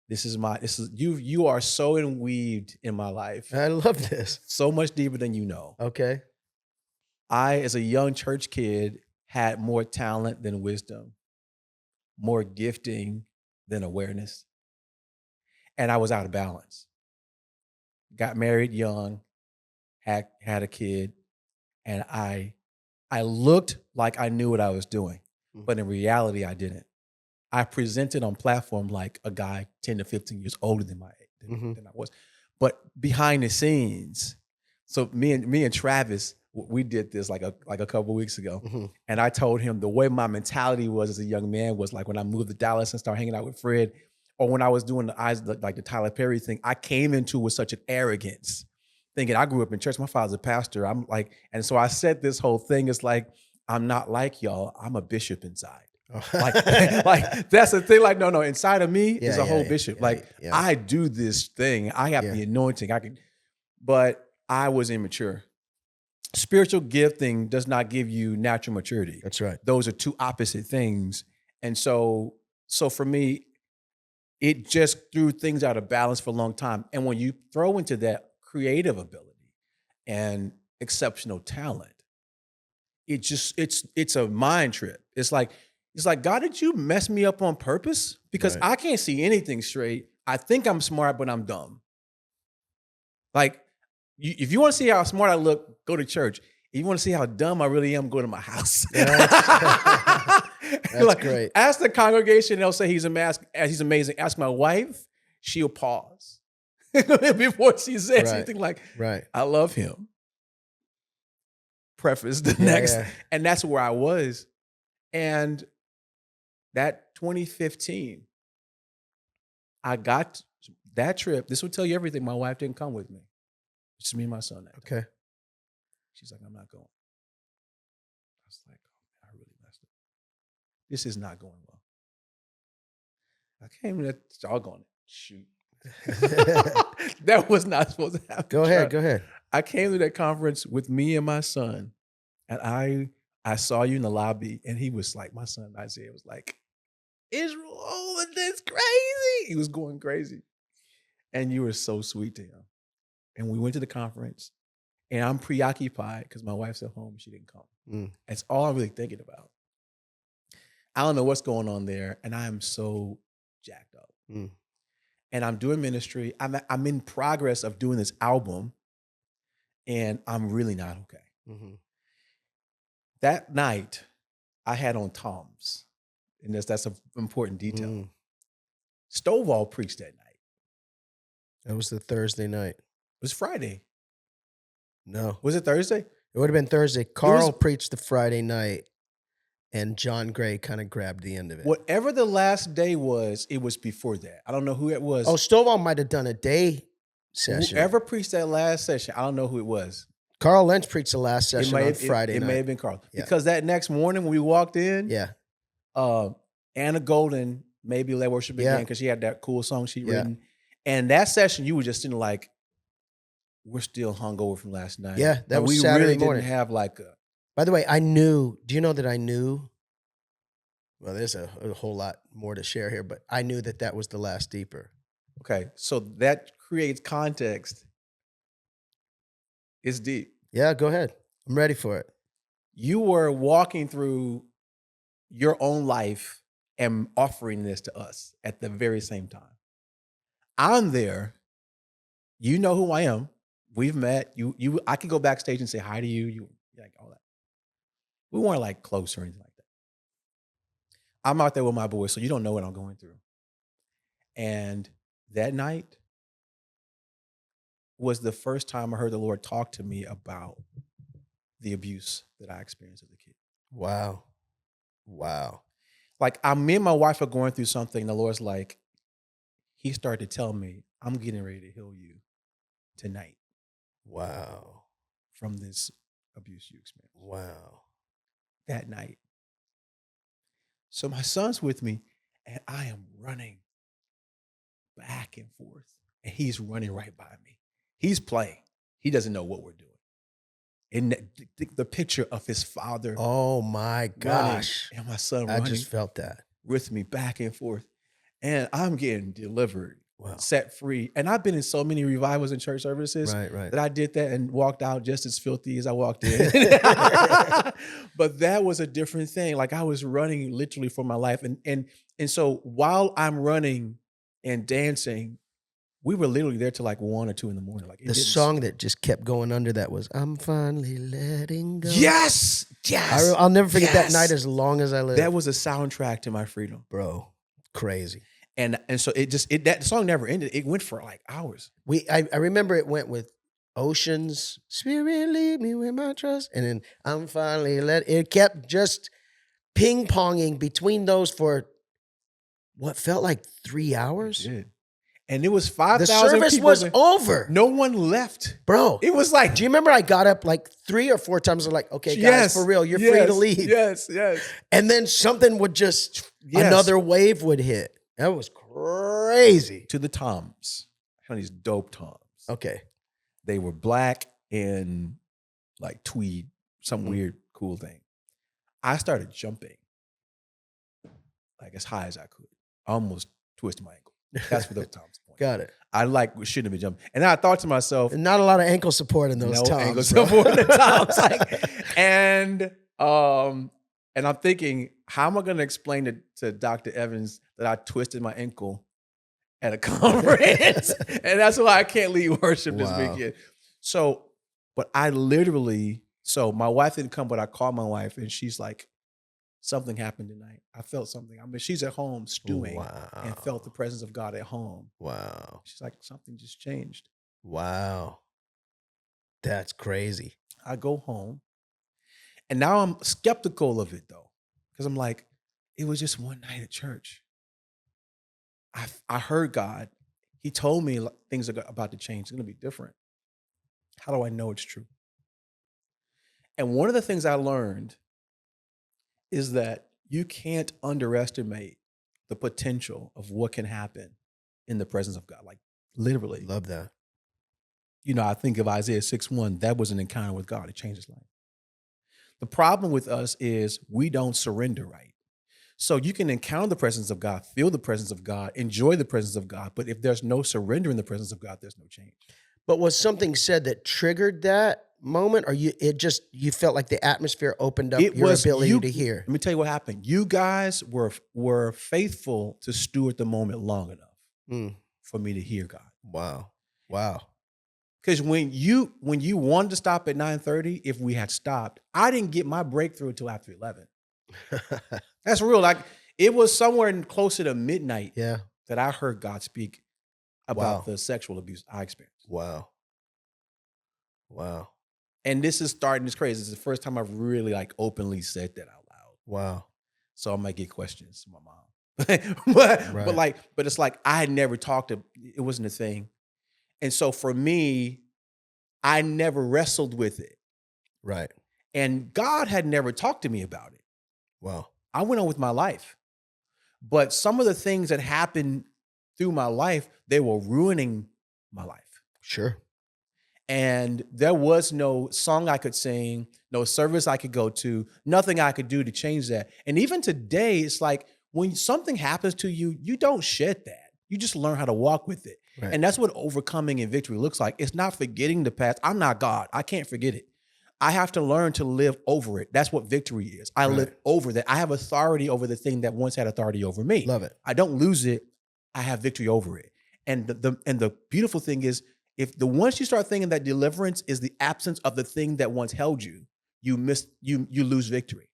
You are so enweaved in my life. I love this. So much deeper than you know. Okay. I, as a young church kid, had more talent than wisdom, more gifting than awareness. And I was out of balance. Got married young, had a kid, and I looked like I knew what I was doing, but in reality, I didn't. I presented on platform like a guy 10 to 15 years older than I was. But behind the scenes, so me and Travis, we did this like a couple of weeks ago. And I told him the way my mentality was as a young man was like when I moved to Dallas and started hanging out with Fred, or when I was doing the Tyler Perry thing, I came into with such an arrogance, thinking I grew up in church. My father's a pastor. I'm like, and so I said this whole thing is like, I'm not like y'all. I'm a bishop inside. like that's the thing. Like, no, inside of me is a whole bishop. I do this thing. I have the anointing. But I was immature. Spiritual gifting does not give you natural maturity. That's right. Those are two opposite things. And so for me, it just threw things out of balance for a long time. And when you throw into that creative ability and exceptional talent, it's a mind trip. It's like, God, did you mess me up on purpose? Because I can't see anything straight. I think I'm smart, but I'm dumb. Like, if you want to see how smart I look, go to church. If you want to see how dumb I really am, go to my house. That's great. Ask the congregation, they'll say he's amazing. Ask my wife, she'll pause before she says anything like, I love him. Preface the next. And that's where I was. And that 2015, I got that trip. This will tell you everything. My wife didn't come with me. It's me and my son. Okay. She's like, I'm not going. I was like, oh, man, I really messed up. This is not going well. I came to doggone it. Shoot. That was not supposed to happen. Go ahead. I came to that conference with me and my son, and I saw you in the lobby, and he was like, my son Isaiah was like, Israel, oh, that's crazy. He was going crazy. And you were so sweet to him. And we went to the conference, and I'm preoccupied because my wife's at home and she didn't come. That's all I'm really thinking about. I don't know what's going on there, and I am so jacked up. And I'm doing ministry. I'm in progress of doing this album, and I'm really not okay. That night, I had on Toms, and that's an important detail. Stovall preached that night. That was the Thursday night. It was Friday. No. Was it Thursday? It would have been Thursday. Carl preached the Friday night, and John Gray kind of grabbed the end of it. Whatever the last day was, it was before that. I don't know who it was. Oh, Stovall might have done a day session. Whoever preached that last session, I don't know who it was. Carl Lynch preached the last session on Friday night. It may have been Carl. Yeah. Because that next morning when we walked in, Anna Golden maybe led worship again because she had that cool song she'd written. And that session, you were just in like, we're still hungover from last night. Yeah, that was Saturday really morning. Didn't have like a... By the way, I knew, do you know that I knew? Well, there's a whole lot more to share here, but I knew that was the last deeper. Okay, so that creates context. It's deep. Yeah, go ahead. I'm ready for it. You were walking through your own life am offering this to us at the very same time. I'm there. You know who I am. We've met. I could go backstage and say hi to you. You like all that. We weren't like close or anything like that. I'm out there with my boys, so you don't know what I'm going through. And that night was the first time I heard the Lord talk to me about the abuse that I experienced as a kid. Wow. Wow. Like me and my wife are going through something. The Lord's like, he started to tell me, I'm getting ready to heal you tonight. Wow. From this abuse you experienced. Wow. That night. So my son's with me and I am running back and forth and he's running right by me. He's playing. He doesn't know what we're doing. And the picture of his father. Oh my gosh. And my son I running. just felt that. With me back and forth. And I'm getting delivered. Wow. Set free. And I've been in so many revivals and church services that I did that and walked out just as filthy as I walked in. But that was a different thing. Like I was running literally for my life. And so while I'm running and dancing, we were literally there till like 1 or 2 in the morning. Like the song that just kept going under that was "I'm finally letting go." Yes. I'll never forget that night as long as I live. That was a soundtrack to my freedom, bro. Crazy. And so that song never ended. It went for like hours. I remember it went with Oceans, Spirit lead me with my trust, and then I'm finally it kept just ping-ponging between those for what felt like 3 hours. It did. And it was 5,000 The service people. was over. No one left. Bro. It was like, do you remember I got up like 3 or 4 times? I'm like, okay, guys, for real, you're free to leave. Yes. And then something would just, another wave would hit. That was crazy. To the toms. I had these dope toms. Okay. They were black and like tweed, some weird, cool thing. I started jumping like as high as I could. I almost twisted my ankle. That's what those toms point. Got it. I shouldn't have been jumping. And then I thought to myself, not a lot of ankle support in those toms. Ankle support in the toms. And I'm thinking, how am I going to explain to Dr. Evans that I twisted my ankle at a conference? And that's why I can't lead worship this weekend. So, but I literally, my wife didn't come, but I called my wife and she's like, something happened tonight. I felt something. I mean, she's at home stewing and felt the presence of God at home. Wow. She's like, something just changed. Wow. That's crazy. I go home and now I'm skeptical of it though. Because I'm like, it was just one night at church. I heard God. He told me things are about to change. It's going to be different. How do I know it's true? And one of the things I learned is that you can't underestimate the potential of what can happen in the presence of God. Like literally. Love that. You know, I think of Isaiah 6:1. That was an encounter with God. It changed his life. The problem with us is we don't surrender right. So you can encounter the presence of God, feel the presence of God, enjoy the presence of God. But if there's no surrender in the presence of God, there's no change. But was something said that triggered that moment, or you felt like the atmosphere opened up your ability to hear? Let me tell you what happened. You guys were faithful to steward the moment long enough for me to hear God. Wow. Because when you wanted to stop at 9:30, if we had stopped, I didn't get my breakthrough until after 11. That's real. Like it was somewhere closer to midnight that I heard God speak about the sexual abuse I experienced. Wow. And this is crazy. This is the first time I've really like openly said that out loud. Wow. So I might get questions from my mom. but it's like I had never talked to, it wasn't a thing. And so for me, I never wrestled with it. Right. And God had never talked to me about it. Wow. I went on with my life. But some of the things that happened through my life, they were ruining my life. Sure. And there was no song I could sing, no service I could go to, nothing I could do to change that. And even today, it's like when something happens to you, you don't shed that. You just learn how to walk with it. Right. And that's what overcoming and victory looks like. It's not forgetting the past. I'm not God. I can't forget it. I have to learn to live over it. That's what victory is. I live over that. I have authority over the thing that once had authority over me. Love it. I don't lose it. I have victory over it. And the beautiful thing is, if once you start thinking that deliverance is the absence of the thing that once held you, you lose victory.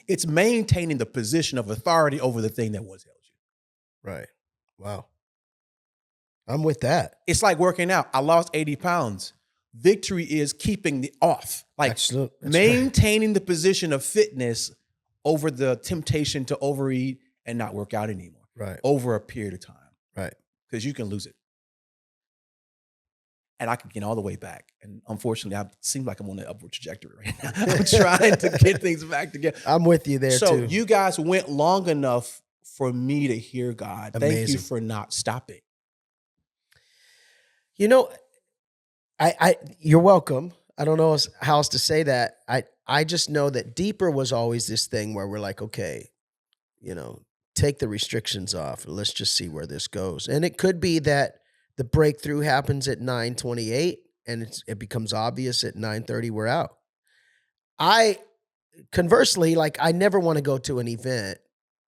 It's maintaining the position of authority over the thing that once held you. Right. Wow. I'm with that. It's like working out. I lost 80 pounds. Victory is keeping the off, like maintaining the position of fitness over the temptation to overeat and not work out anymore. Right. Over a period of time. Right. Because you can lose it. And I can get all the way back. And unfortunately, I seem like I'm on an upward trajectory right now. I'm trying to get things back together. I'm with you there, too. So you guys went long enough for me to hear God. Amazing. Thank you for not stopping. You know, you're welcome. I don't know how else to say that. I just know that deeper was always this thing where we're like, okay, take the restrictions off. Let's just see where this goes. And it could be that the breakthrough happens at 9:28 and it becomes obvious at 9:30 we're out. Conversely, like I never want to go to an event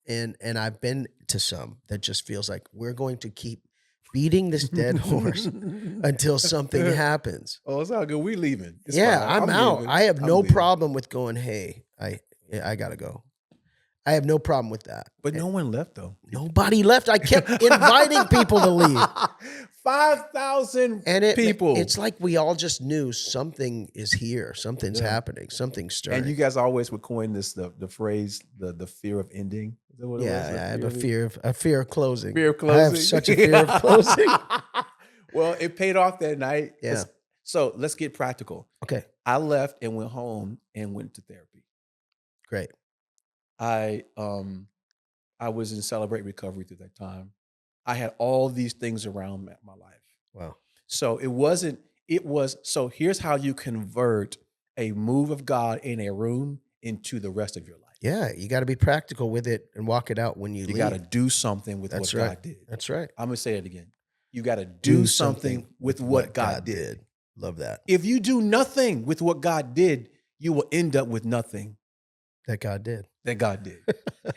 and I've been to some that just feels like we're going to keep beating this dead horse until something happens. Oh, it's all good. We leaving. It's fine. I'm out. leaving. I have no problem with going, hey, I gotta go. I have no problem with that. But no one left though. Nobody left. I kept inviting people to leave. 5,000 people. It's like we all just knew something is here. Something's happening. Something's stirring. And you guys always would coin this the phrase the fear of ending. Is that what it was? I have a fear of closing. Fear of closing. I have such a fear of closing. Well, it paid off that night. Yeah. So let's get practical. Okay. I left and went home and went to therapy. Great. I was in Celebrate Recovery through that time. I had all these things around my life. Wow. So so here's how you convert a move of God in a room into the rest of your life. Yeah, you got to be practical with it and walk it out when you leave. You got to do something with what God did. That's right. I'm going to say it again. You got to do something with what God did. Love that. If you do nothing with what God did, you will end up with nothing that God did.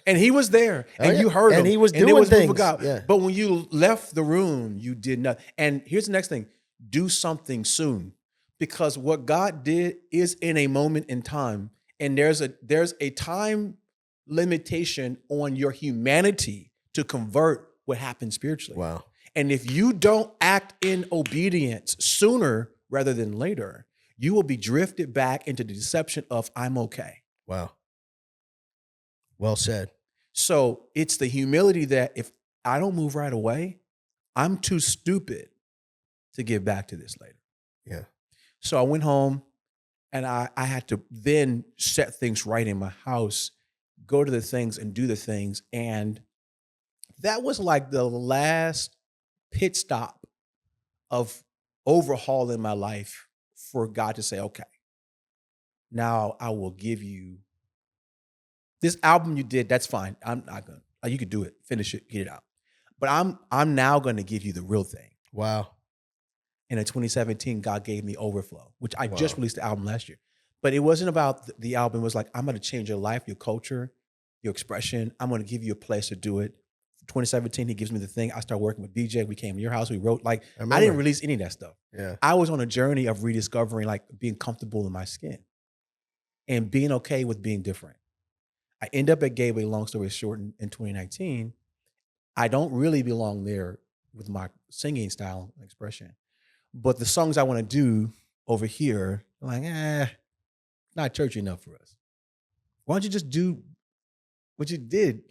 And he was there and you heard him. And he was doing things. God. Yeah. But when you left the room, you did nothing. And here's the next thing. Do something soon. Because what God did is in a moment in time. And there's a time limitation on your humanity to convert what happened spiritually. Wow. And if you don't act in obedience sooner rather than later, you will be drifted back into the deception of I'm okay. Wow. Well said. So it's the humility that if I don't move right away, I'm too stupid to get back to this later. Yeah. So I went home and I had to then set things right in my house, go to the things and do the things. And that was like the last pit stop of overhauling my life for God to say, okay, now I will give you this album you did. That's fine. I'm not going to, you could do it, finish it, get it out. But I'm now going to give you the real thing. Wow. And in 2017, God gave me Overflow, which I just released the album last year. But it wasn't about the album. It was like, I'm going to change your life, your culture, your expression. I'm going to give you a place to do it. 2017, he gives me the thing. I started working with BJ. We came to your house. We wrote, I didn't release any of that stuff. Yeah. I was on a journey of rediscovering, being comfortable in my skin and being okay with being different. I end up at Gateway, long story short, in 2019. I don't really belong there with my singing style and expression. But the songs I want to do over here, not churchy enough for us. Why don't you just do what you did?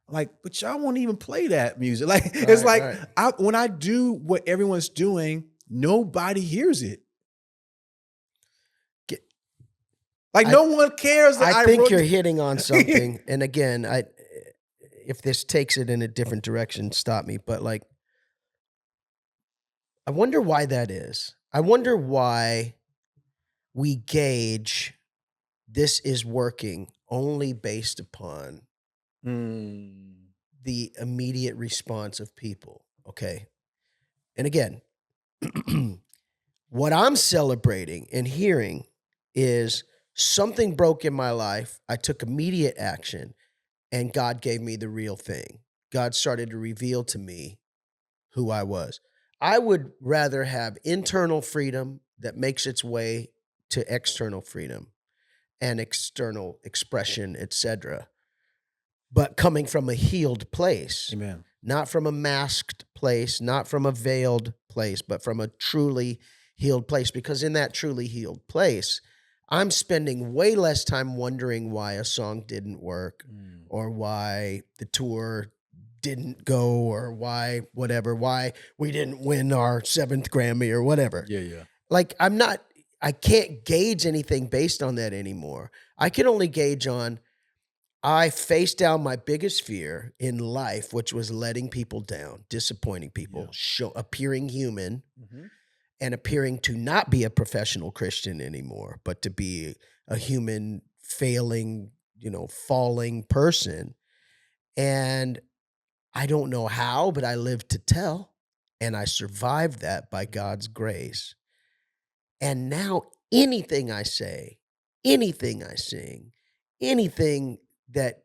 But y'all won't even play that music. When I do what everyone's doing, nobody hears it. No one cares. I think you're hitting on something. And again, if this takes it in a different direction, stop me. But I wonder why that is. I wonder why we gauge this is working only based upon the immediate response of people. Okay. And again, what I'm celebrating and hearing is something broke in my life. I took immediate action, and God gave me the real thing. God started to reveal to me who I was. I would rather have internal freedom that makes its way to external freedom and external expression, etc., but coming from a healed place. Amen. Not from a masked place, not from a veiled place, but from a truly healed place. Because in that truly healed place, I'm spending way less time wondering why a song didn't work or why the tour didn't go or why we didn't win our 7th Grammy or whatever. Yeah. Like I can't gauge anything based on that anymore. I can only gauge on I faced down my biggest fear in life, which was letting people down, disappointing people, appearing human and appearing to not be a professional Christian anymore, but to be a human, failing, falling person. And I don't know how, but I lived to tell, and I survived that by God's grace. And now anything I say, anything I sing, anything that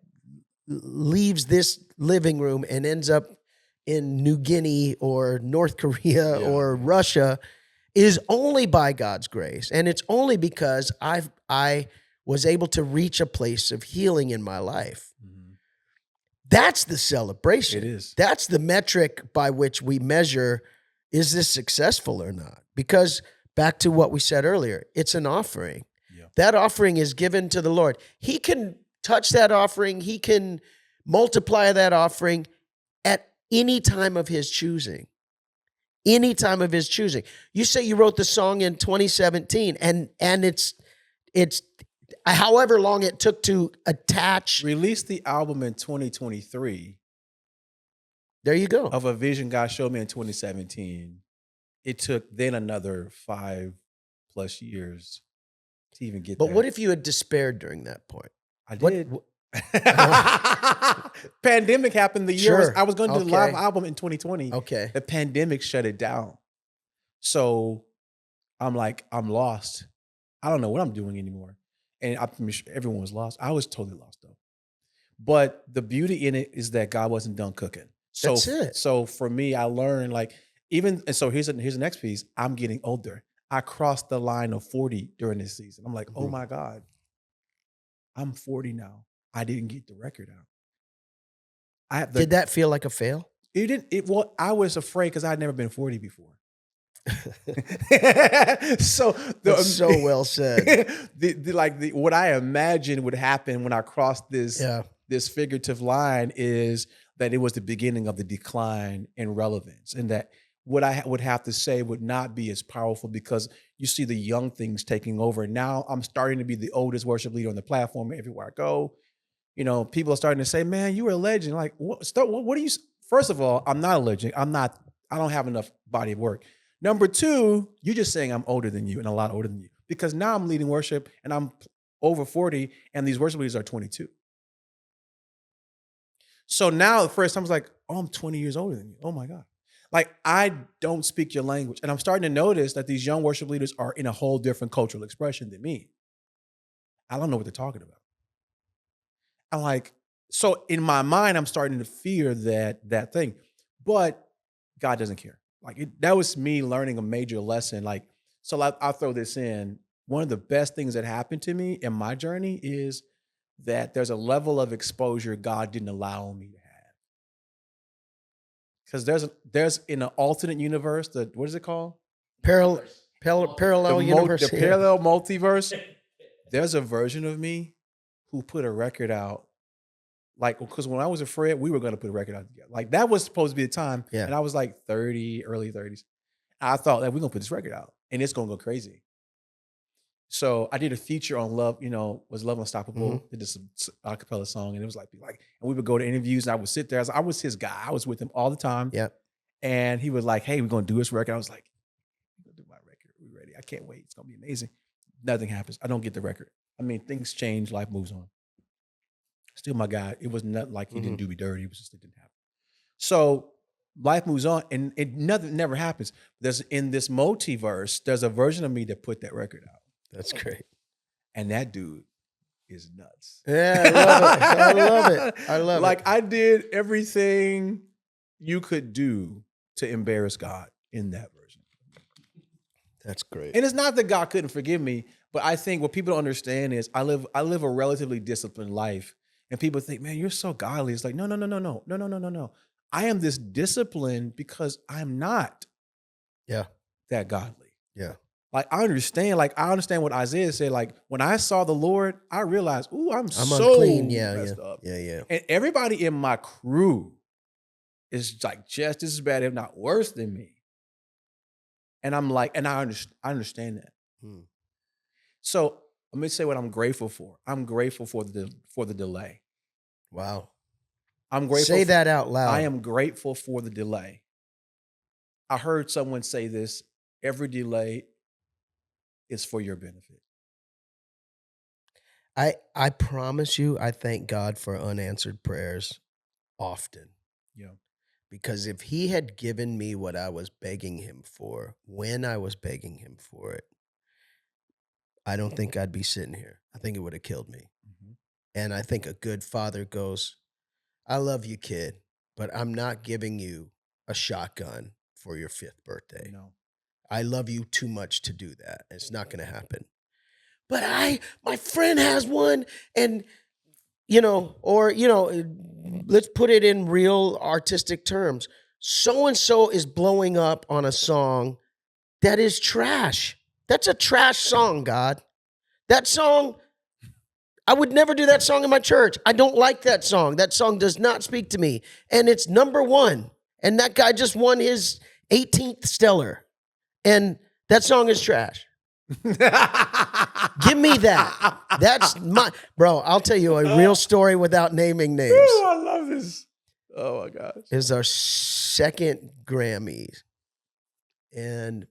leaves this living room and ends up in New Guinea or North Korea or Russia is only by God's grace. And it's only because I was able to reach a place of healing in my life. That's the celebration. It is. That's the metric by which we measure, is this successful or not? Because back to what we said earlier, it's an offering. Yeah. That offering is given to the Lord. He can touch that offering. He can multiply that offering at any time of his choosing. Any time of his choosing. You say you wrote the song in 2017 and it's however long it took to attach. Released the album in 2023. There you go. Of a vision God showed me in 2017. It took then another 5+ years to even get there. But what if you had despaired during that point? I did. Pandemic happened the year I was going to do the live album in 2020. Okay. The pandemic shut it down. So I'm like, I'm lost. I don't know what I'm doing anymore. And I'm sure everyone was lost. I was totally lost though. But the beauty in it is that God wasn't done cooking. So, that's it. So for me, I learned so here's the next piece. I'm getting older. I crossed the line of 40 during this season. I'm like, oh my God, I'm 40 now. I didn't get the record out. Did that feel like a fail? It didn't. Well, I was afraid because I'd never been 40 before. So that's so well said. What I imagined would happen when I crossed this figurative line is that it was the beginning of the decline in relevance, and that what I would have to say would not be as powerful because you see the young things taking over. Now I'm starting to be the oldest worship leader on the platform everywhere I go. People are starting to say, man, you were a legend. Like, what are you? First of all, I'm not a legend. I don't have enough body of work. Number two, you're just saying I'm older than you and a lot older than you because now I'm leading worship and I'm over 40 and these worship leaders are 22. So now the first time I was like, oh, I'm 20 years older than you. Oh my God. Like, I don't speak your language. And I'm starting to notice that these young worship leaders are in a whole different cultural expression than me. I don't know what they're talking about. I'm like, so in my mind, I'm starting to fear that thing. But God doesn't care. That was me learning a major lesson. So I'll throw this in. One of the best things that happened to me in my journey is that there's a level of exposure God didn't allow me to have. Because there's in an alternate universe, what is it called? Parallel universe. The parallel multiverse. There's a version of me who put a record out. Because when I was a Fred, we were going to put a record out together. That was supposed to be the time. Yeah. And I was 30, early 30s. I thought that we're going to put this record out and it's going to go crazy. So I did a feature on Love, was Love Unstoppable. Mm-hmm. Did this acapella song and it was and we would go to interviews and I would sit there. I was his guy. I was with him all the time. Yeah. And he was like, hey, we're going to do this record. I was like, we're going to do my record. We're ready. I can't wait. It's going to be amazing. Nothing happens. I don't get the record. I mean, things change. Life moves on. Still my guy. It was not like he didn't do me dirty. It was just, it didn't happen. So life moves on and nothing never happens. In this multiverse, there's a version of me that put that record out. That's great. And that dude is nuts. Yeah, I love it. I love it. I love like it. I did everything you could do to embarrass God in that version. That's great. And it's not that God couldn't forgive me, but I think what people don't understand is I live a relatively disciplined life. And people think, man, you're so godly. It's like, no. I am this disciplined because I'm not Yeah. that godly. Yeah. Like I understand what Isaiah said. Like when I saw the Lord, I realized, ooh, I'm so unclean. Yeah. messed Yeah. up. Yeah. And everybody in my crew is like just as bad, if not worse than me. And I'm like, and I understand that. So let me say what I'm grateful for. I'm grateful for the delay. Wow. I'm grateful. Say that out loud. I am grateful for the delay. I heard someone say this: every delay is for your benefit. I promise you, I thank God for unanswered prayers often. Yeah. Because if he had given me what I was begging him for, when I was begging him for it, I don't think I'd be sitting here. I think it would have killed me. Mm-hmm. And I think a good father goes, I love you, kid, but I'm not giving you a shotgun for your 5th birthday. No. I love you too much to do that. It's not going to happen. But my friend has one, and let's put it in real artistic terms. So-and-so is blowing up on a song that is trash. That's a trash song, God. That song, I would never do that song in my church. I don't like that song. That song does not speak to me. And it's number 1. And that guy just won his 18th stellar. And that song is trash. Give me that. That's my bro. I'll tell you a real story without naming names. Ooh, I love this. Oh my gosh. It was our 2nd Grammys. And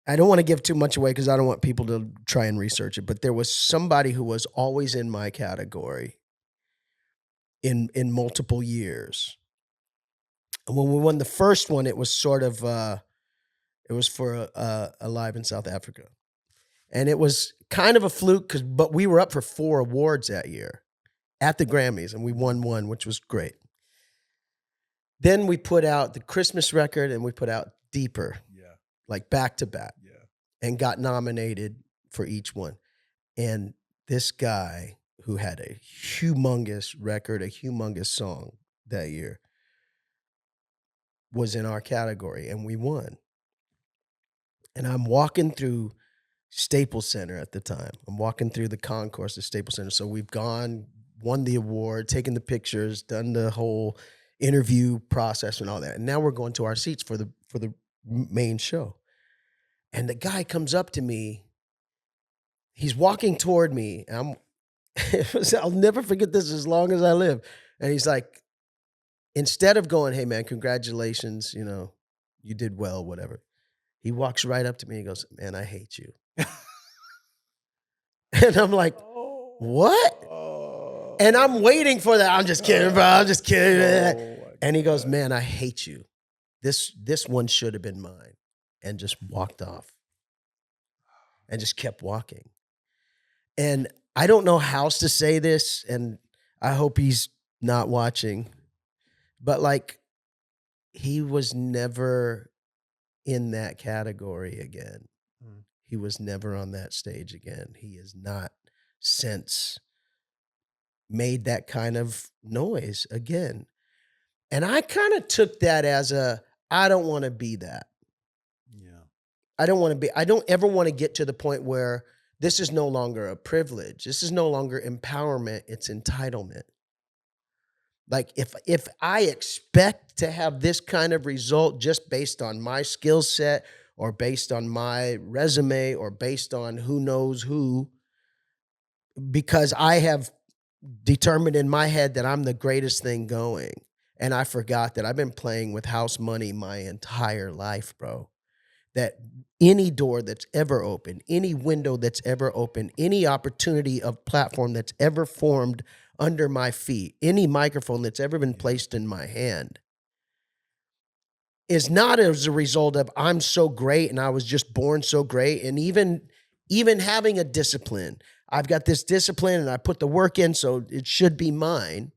I don't want to give too much away because I don't want people to try and research it. But there was somebody who was always in my category in multiple years. And when we won the first one, it was sort of it was for a live in South Africa. And it was kind of a fluke, but we were up for 4 awards that year at the Grammys, and we won 1, which was great. Then we put out the Christmas record, and we put out Deeper, like back to back, and got nominated for each one. And this guy who had a humongous record, a humongous song that year, was in our category, and we won. And I'm walking through Staples Center at the time. I'm walking through the concourse of Staples Center. So we've won the award, taken the pictures, done the whole interview process and all that. And now we're going to our seats for the main show. And the guy comes up to me. He's walking toward me. I'll never forget this as long as I live. And he's like, instead of going, hey man, congratulations, you did well, whatever. He walks right up to me and goes, man, I hate you. And I'm like, what? And I'm waiting for that. I'm just kidding, bro. I'm just kidding. And he goes, man, I hate you. This one should have been mine. And just walked off. And just kept walking. And I don't know how else to say this, and I hope he's not watching. But like, he was never in that category again. He was never on that stage again. He has not since made that kind of noise again. And I kind of took that as I don't want to be that. Yeah. I don't ever want to get to the point where this is no longer a privilege. This is no longer empowerment. It's entitlement. Like if I expect to have this kind of result just based on my skill set or based on my resume or based on who knows who, because I have determined in my head that I'm the greatest thing going. And I forgot that I've been playing with house money my entire life, bro. That any door that's ever open, any window that's ever open, any opportunity of platform that's ever formed under my feet, any microphone that's ever been placed in my hand is not as a result of I'm so great and I was just born so great. And even even having a discipline. I've got this discipline and I put the work in, so it should be mine.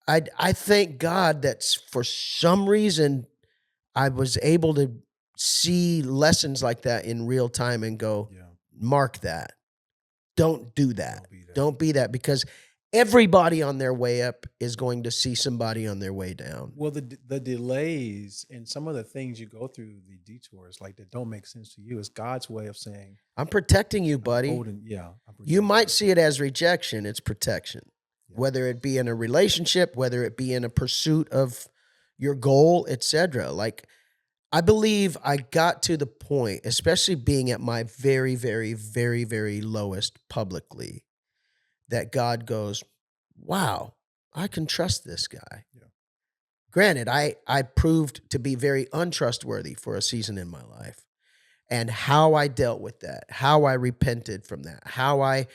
I thank God that for some reason I was able to see lessons like that in real time and go, mark that. Don't do that. Don't be that, because everybody on their way up is going to see somebody on their way down. Well, the delays and some of the things you go through, the detours, like that don't make sense to you, is God's way of saying, I'm protecting you, buddy. You might see it as rejection. It's protection. Whether it be in a relationship, whether it be in a pursuit of your goal, etc. Like, I believe I got to the point, especially being at my very, very, very, very lowest publicly, that God goes, wow, I can trust this guy. Yeah. Granted, I proved to be very untrustworthy for a season in my life. And how I dealt with that, how I repented from that, how I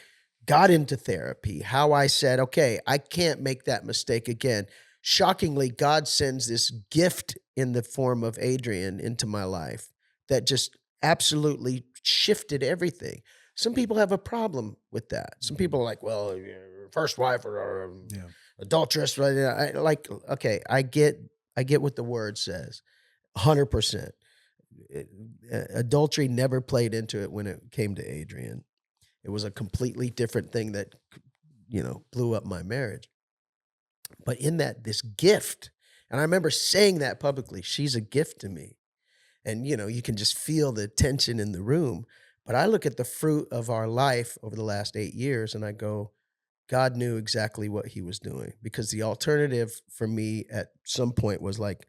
got into therapy, how I said, okay, I can't make that mistake again. Shockingly, God sends this gift in the form of Adrian into my life that just absolutely shifted everything. Some people have a problem with that. Some people are like, well, first wife or adulteress. Like, okay, I get what the word says, 100%. Adultery never played into it when it came to Adrian. It was a completely different thing that, blew up my marriage. But in that, this gift, and I remember saying that publicly, she's a gift to me. And, you can just feel the tension in the room. But I look at the fruit of our life over the last 8 years and I go, God knew exactly what he was doing, because the alternative for me at some point was like,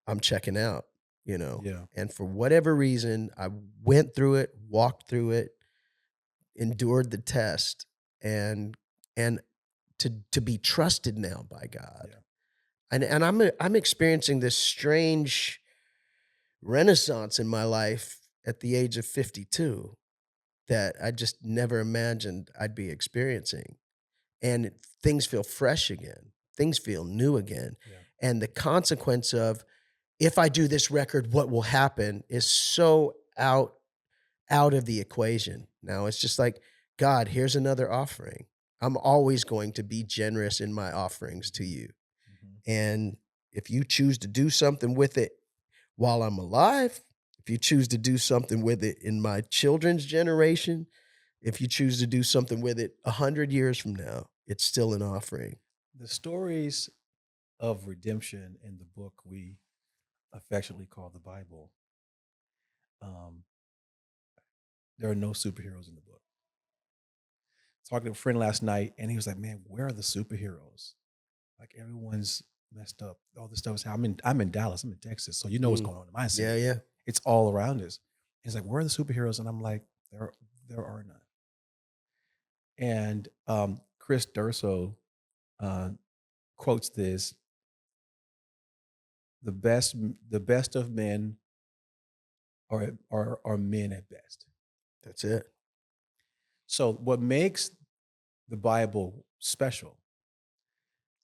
I'm checking out, And for whatever reason, I went through it, walked through it, endured the test, and to be trusted now by God. Yeah. And I'm experiencing this strange renaissance in my life at the age of 52 that I just never imagined I'd be experiencing. And things feel fresh again. Things feel new again. Yeah. And the consequence of, if I do this record, what will happen, is so out of the equation. Now it's just like, God, here's another offering. I'm always going to be generous in my offerings to you. Mm-hmm. And if you choose to do something with it while I'm alive, if you choose to do something with it in my children's generation, if you choose to do something with it 100 years from now, it's still an offering. The stories of redemption in the book we affectionately call the Bible, there are no superheroes in the book. Talking to a friend last night, and he was like, man, where are the superheroes? Like, everyone's messed up. All this stuff is happening. I'm in Dallas. I'm in Texas. So what's going on in my city. Yeah. It's all around us. He's like, where are the superheroes? And I'm like, there are none. And Chris Durso quotes this: the best of men are men at best. That's it. So what makes the Bible special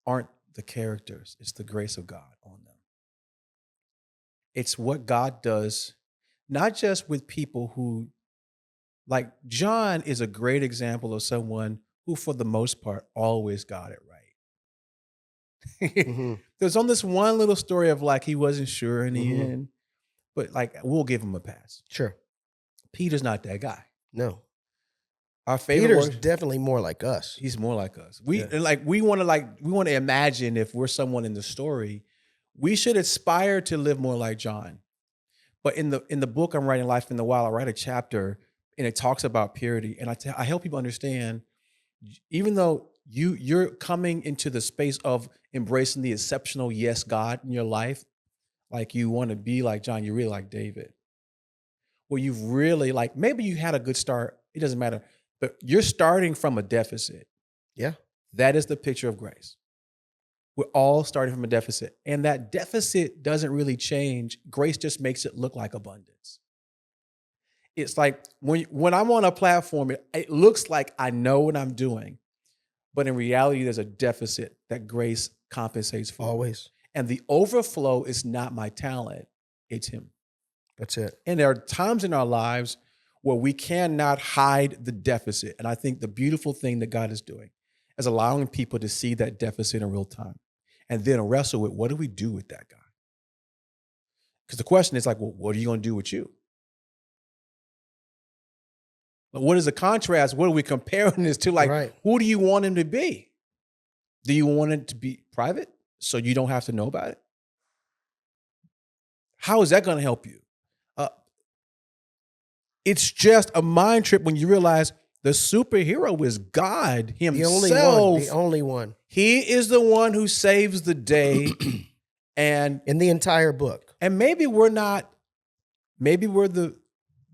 aren't the characters, it's the grace of God on them. It's what God does, not just with people who, like John is a great example of someone who, for the most part, always got it right. Mm-hmm. There's on this one little story of like, he wasn't sure in the end, but like, we'll give him a pass. Sure. Peter's not that guy. No. Our favorite Peter's definitely more like us. He's more like us. We want to imagine, if we're someone in the story, we should aspire to live more like John. But in the book I'm writing, Life in the Wild, I write a chapter and it talks about purity, and I help people understand, even though you're coming into the space of embracing the exceptional yes God in your life, like you want to be like John, you really like David. Well, you've really, like, maybe you had a good start. It doesn't matter. But you're starting from a deficit. Yeah. That is the picture of grace. We're all starting from a deficit. And that deficit doesn't really change. Grace just makes it look like abundance. It's like when I'm on a platform, it looks like I know what I'm doing. But in reality, there's a deficit that grace compensates for. Always. And the overflow is not my talent. It's him. That's it. And there are times in our lives where we cannot hide the deficit. And I think the beautiful thing that God is doing is allowing people to see that deficit in real time and then wrestle with, what do we do with that guy? Because the question is like, well, what are you going to do with you? But what is the contrast? What are we comparing this to? Like, Right. who do you want him to be? Do you want it to be private so you don't have to know about it? How is that going to help you? It's just a mind trip when you realize the superhero is God himself. The only one. He is the one who saves the day. And in the entire book. And maybe we're not, maybe we're the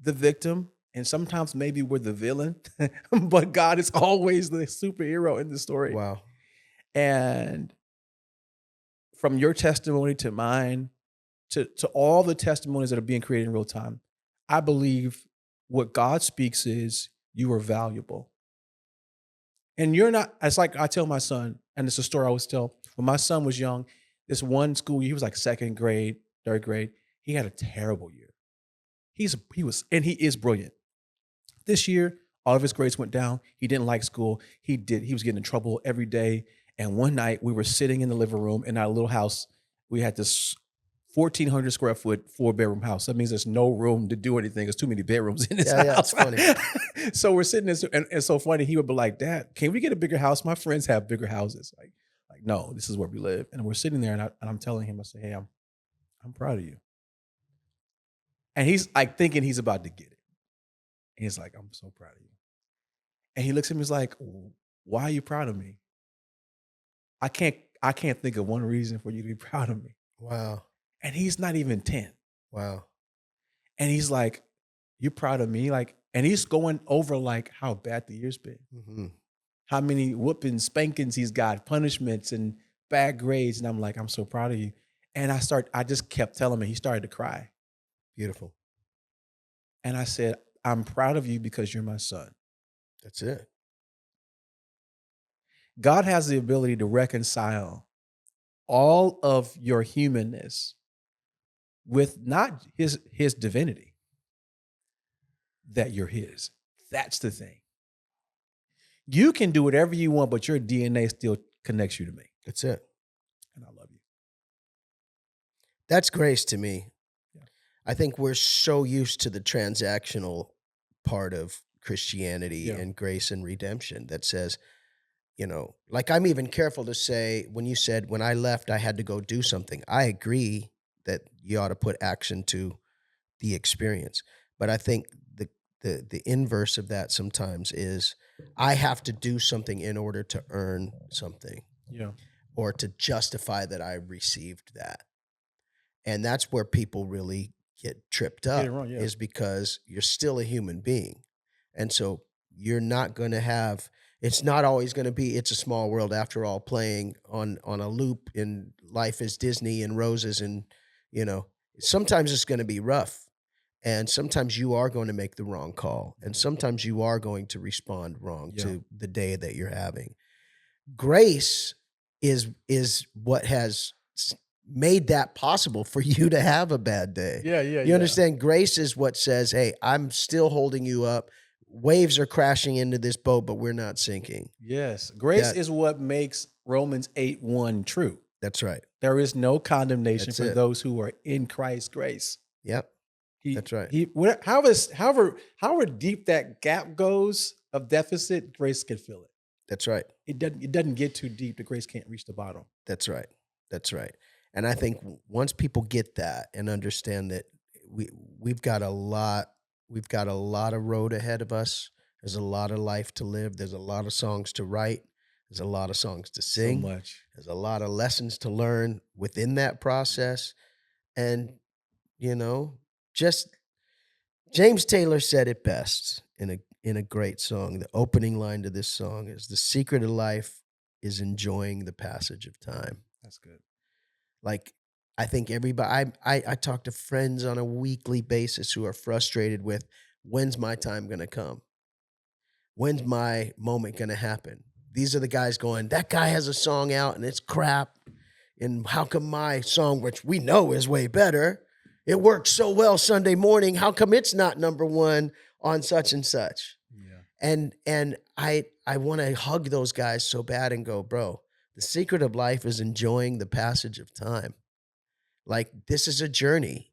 victim, and sometimes maybe we're the villain, but God is always the superhero in the story. Wow. And from your testimony to mine, to all the testimonies that are being created in real time, I believe what God speaks is, you are valuable. And you're not, it's like I tell my son, and it's a story I always tell, when my son was young, this one school, he was like second grade, third grade, he had a terrible year. He is brilliant. This year, all of his grades went down. He didn't like school. He was getting in trouble every day. And one night we were sitting in the living room in our little house. We had this 1,400 square foot, 4-bedroom house. That means there's no room to do anything. There's too many bedrooms in this house. Yeah, it's funny. So we're sitting there, and it's so funny. He would be like, Dad, can we get a bigger house? My friends have bigger houses. Like, no, this is where we live. And we're sitting there, and I'm telling him, I say, hey, I'm proud of you. And he's like thinking he's about to get it. And he's like, I'm so proud of you. And he looks at me, he's like, why are you proud of me? I can't think of one reason for you to be proud of me. Wow. And he's not even 10. Wow. And he's like, you're proud of me? Like, and he's going over like how bad the year's been. Mm-hmm. How many whoopings, spankings he's got, punishments and bad grades. And I'm like, I'm so proud of you. And I just kept telling him, he started to cry. Beautiful. And I said, I'm proud of you because you're my son. That's it. God has the ability to reconcile all of your humanness with not his divinity, that you're his. That's the thing. You can do whatever you want, but your DNA still connects you to me. That's it. And I love you. That's grace to me. Yeah. I think we're so used to the transactional part of Christianity and grace and redemption that says, like I'm even careful to say, when you said, when I left, I had to go do something. I agree that you ought to put action to the experience. But I think the inverse of that sometimes is I have to do something in order to earn something. Yeah. Or to justify that I received that. And that's where people really get tripped up, is because you're still a human being. And so you're not going to have, it's not always going to be, it's a small world after all, playing on a loop in Life is Disney and Roses. And, sometimes it's going to be rough. And sometimes you are going to make the wrong call. And sometimes you are going to respond wrong to the day that you're having. Grace is what has made that possible for you to have a bad day. You understand? Grace is what says, hey, I'm still holding you up. Waves are crashing into this boat, but we're not sinking. Yes. Grace is what makes Romans 8:1 true. That's right. There is no condemnation for those who are in Christ's grace. Yep. That's right. However deep that gap goes of deficit, grace can fill it. That's right. It doesn't get too deep. The grace can't reach the bottom. That's right. That's right. And I think once people get that and understand that we've got a lot of road ahead of us. There's a lot of life to live. There's a lot of songs to write. There's a lot of songs to sing. So much. There's a lot of lessons to learn within that process. And, just James Taylor said it best in a great song. The opening line to this song is, the secret of life is enjoying the passage of time. That's good. Like, I think everybody, I talk to friends on a weekly basis who are frustrated with, when's my time going to come? When's my moment going to happen? These are the guys going, that guy has a song out and it's crap. And how come my song, which we know is way better, it works so well Sunday morning, how come it's not number one on such and such. Yeah. And I want to hug those guys so bad and go, bro, the secret of life is enjoying the passage of time. Like, this is a journey.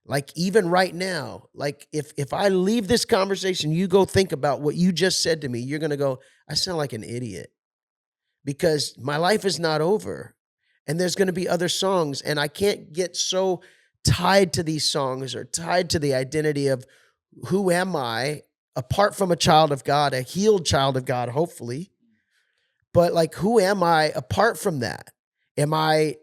Like, even right now, like if I leave this conversation, you go think about what you just said to me, you're going to go, I sound like an idiot, because my life is not over. And there's going to be other songs, and I can't get so tied to these songs or tied to the identity of who am I apart from a child of God, a healed child of God, hopefully. But like, who am I apart from that? Am I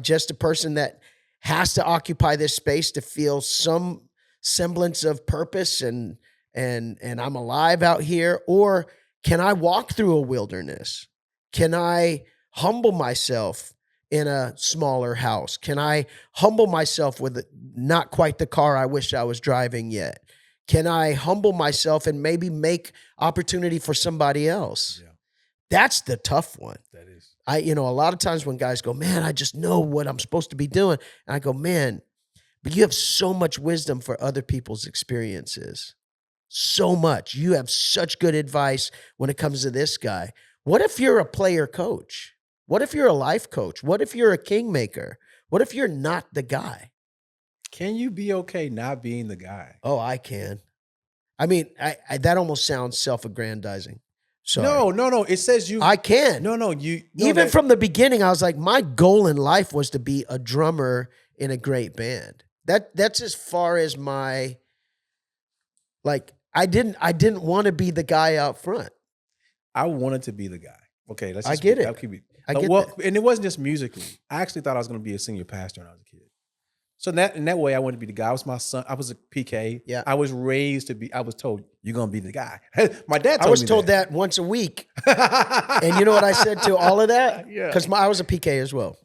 just a person that has to occupy this space to feel some semblance of purpose and I'm alive out here? Or can I walk through a wilderness? Can I humble myself in a smaller house? Can I humble myself with not quite the car I wish I was driving yet? Can I humble myself and maybe make opportunity for somebody else? Yeah. That's the tough one. That is. A lot of times when guys go, man, I just know what I'm supposed to be doing. And I go, man, but you have so much wisdom for other people's experiences. So much. You have such good advice when it comes to this guy. What if you're a player coach? What if you're a life coach? What if you're a kingmaker? What if you're not the guy? Can you be okay not being the guy? Oh, I can. I mean, I that almost sounds self-aggrandizing. Sorry. No. It says you. I can. No, Even from the beginning, I was like, my goal in life was to be a drummer in a great band. That's as far as my, like, I didn't want to be the guy out front. I wanted to be the guy. Okay, let's. I get it. I get that. And it wasn't just musically. I actually thought I was going to be a senior pastor when I was a kid. So in that way, I wanted to be the guy. I was my son. I was a PK. Yeah. I was raised to be. I was told you're going to be the guy. My dad. I was told that once a week, and you know what I said to all of that? Yeah. Because I was a PK as well.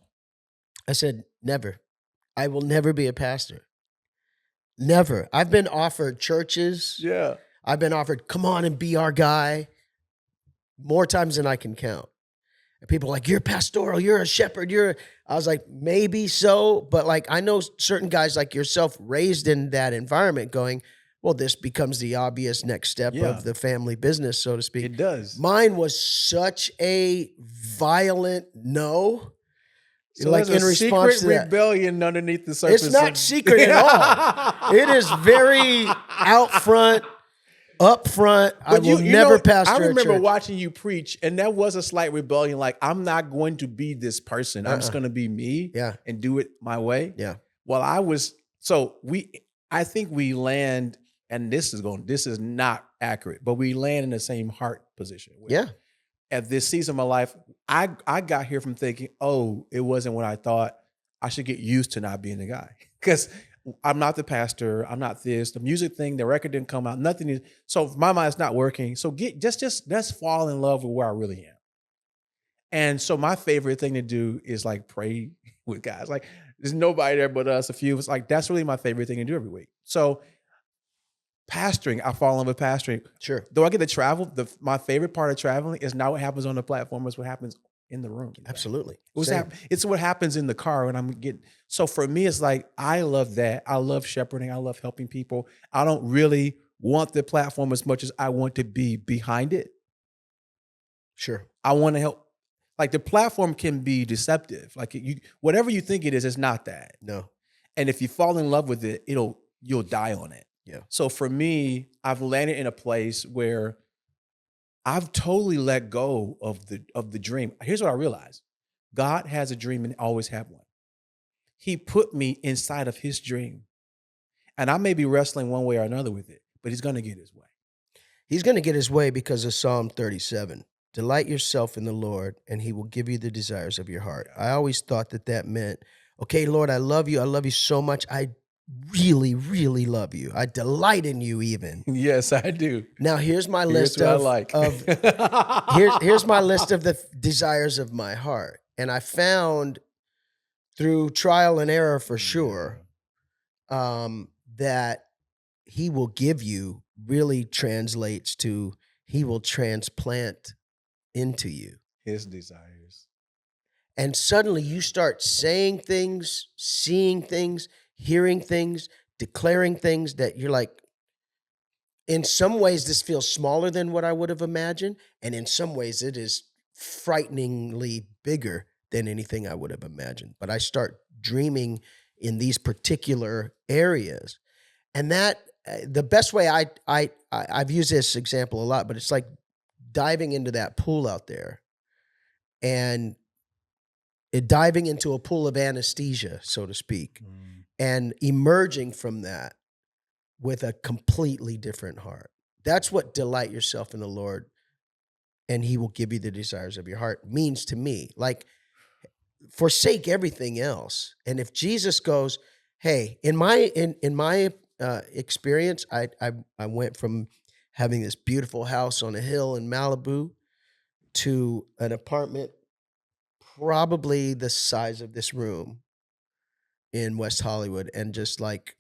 I said, never. I will never be a pastor. Never. I've been offered churches. Yeah. I've been offered, come on and be our guy, more times than I can count. And people are like, you're pastoral, you're a shepherd, I was like, maybe so, but like, I know certain guys like yourself raised in that environment going, well, this becomes the obvious next step of the family business, so to speak. It does. Mine was such a violent no. So like there's in a response secret to that. rebellion underneath the surface. It's not secret at all. It is very out front, up front. I will never pastor I remember a church. watching you preach, and that was a slight rebellion. Like, I'm not going to be this person. I'm just going to be me and do it my way. Yeah. Well, I think we land, and this is not accurate, but we land in the same heart position. Yeah. At this season of my life, I got here from thinking, oh, it wasn't what I thought. I should get used to not being the guy, because I'm not the pastor. I'm not this. The music thing, the record didn't come out. Nothing is. So my mind's not working. So let's fall in love with where I really am. And so my favorite thing to do is like pray with guys. Like, there's nobody there but us. A few of us. Like, that's really my favorite thing to do every week. So pastoring, I fall in love with pastoring. Sure. Though I get to travel, my favorite part of traveling is not what happens on the platform, it's what happens in the room. Absolutely. It's what happens in the car when I'm getting. So for me, it's like, I love that. I love shepherding. I love helping people. I don't really want the platform as much as I want to be behind it. Sure. I want to help. Like, the platform can be deceptive. Like, whatever you think it is, it's not that. No. And if you fall in love with it, you'll die on it. Yeah. So for me, I've landed in a place where I've totally let go of the dream. Here's what I realized. God has a dream and always had one. He put me inside of his dream. And I may be wrestling one way or another with it, but he's going to get his way. He's going to get his way because of Psalm 37. Delight yourself in the Lord, and he will give you the desires of your heart. Yeah. I always thought that meant, okay, Lord, I love you. I love you so much. I really, really love you. I delight in you even. Yes, I do. Now here's my list here's my list of the desires of my heart. And I found through trial and error for sure, that he will give you really translates to he will transplant into you his desires. And suddenly you start saying things, seeing things, hearing things, declaring things that you're like, in some ways, this feels smaller than what I would have imagined. And in some ways, it is frighteningly bigger than anything I would have imagined. But I start dreaming in these particular areas. And that the best way I've used this example a lot, but it's like diving into that pool out there and diving into a pool of anesthesia, so to speak, and emerging from that with a completely different heart. That's what delight yourself in the Lord and he will give you the desires of your heart means to me. Like, forsake everything else. And if Jesus goes, hey, in my experience, I went from having this beautiful house on a hill in Malibu to an apartment probably the size of this room in West Hollywood, and just like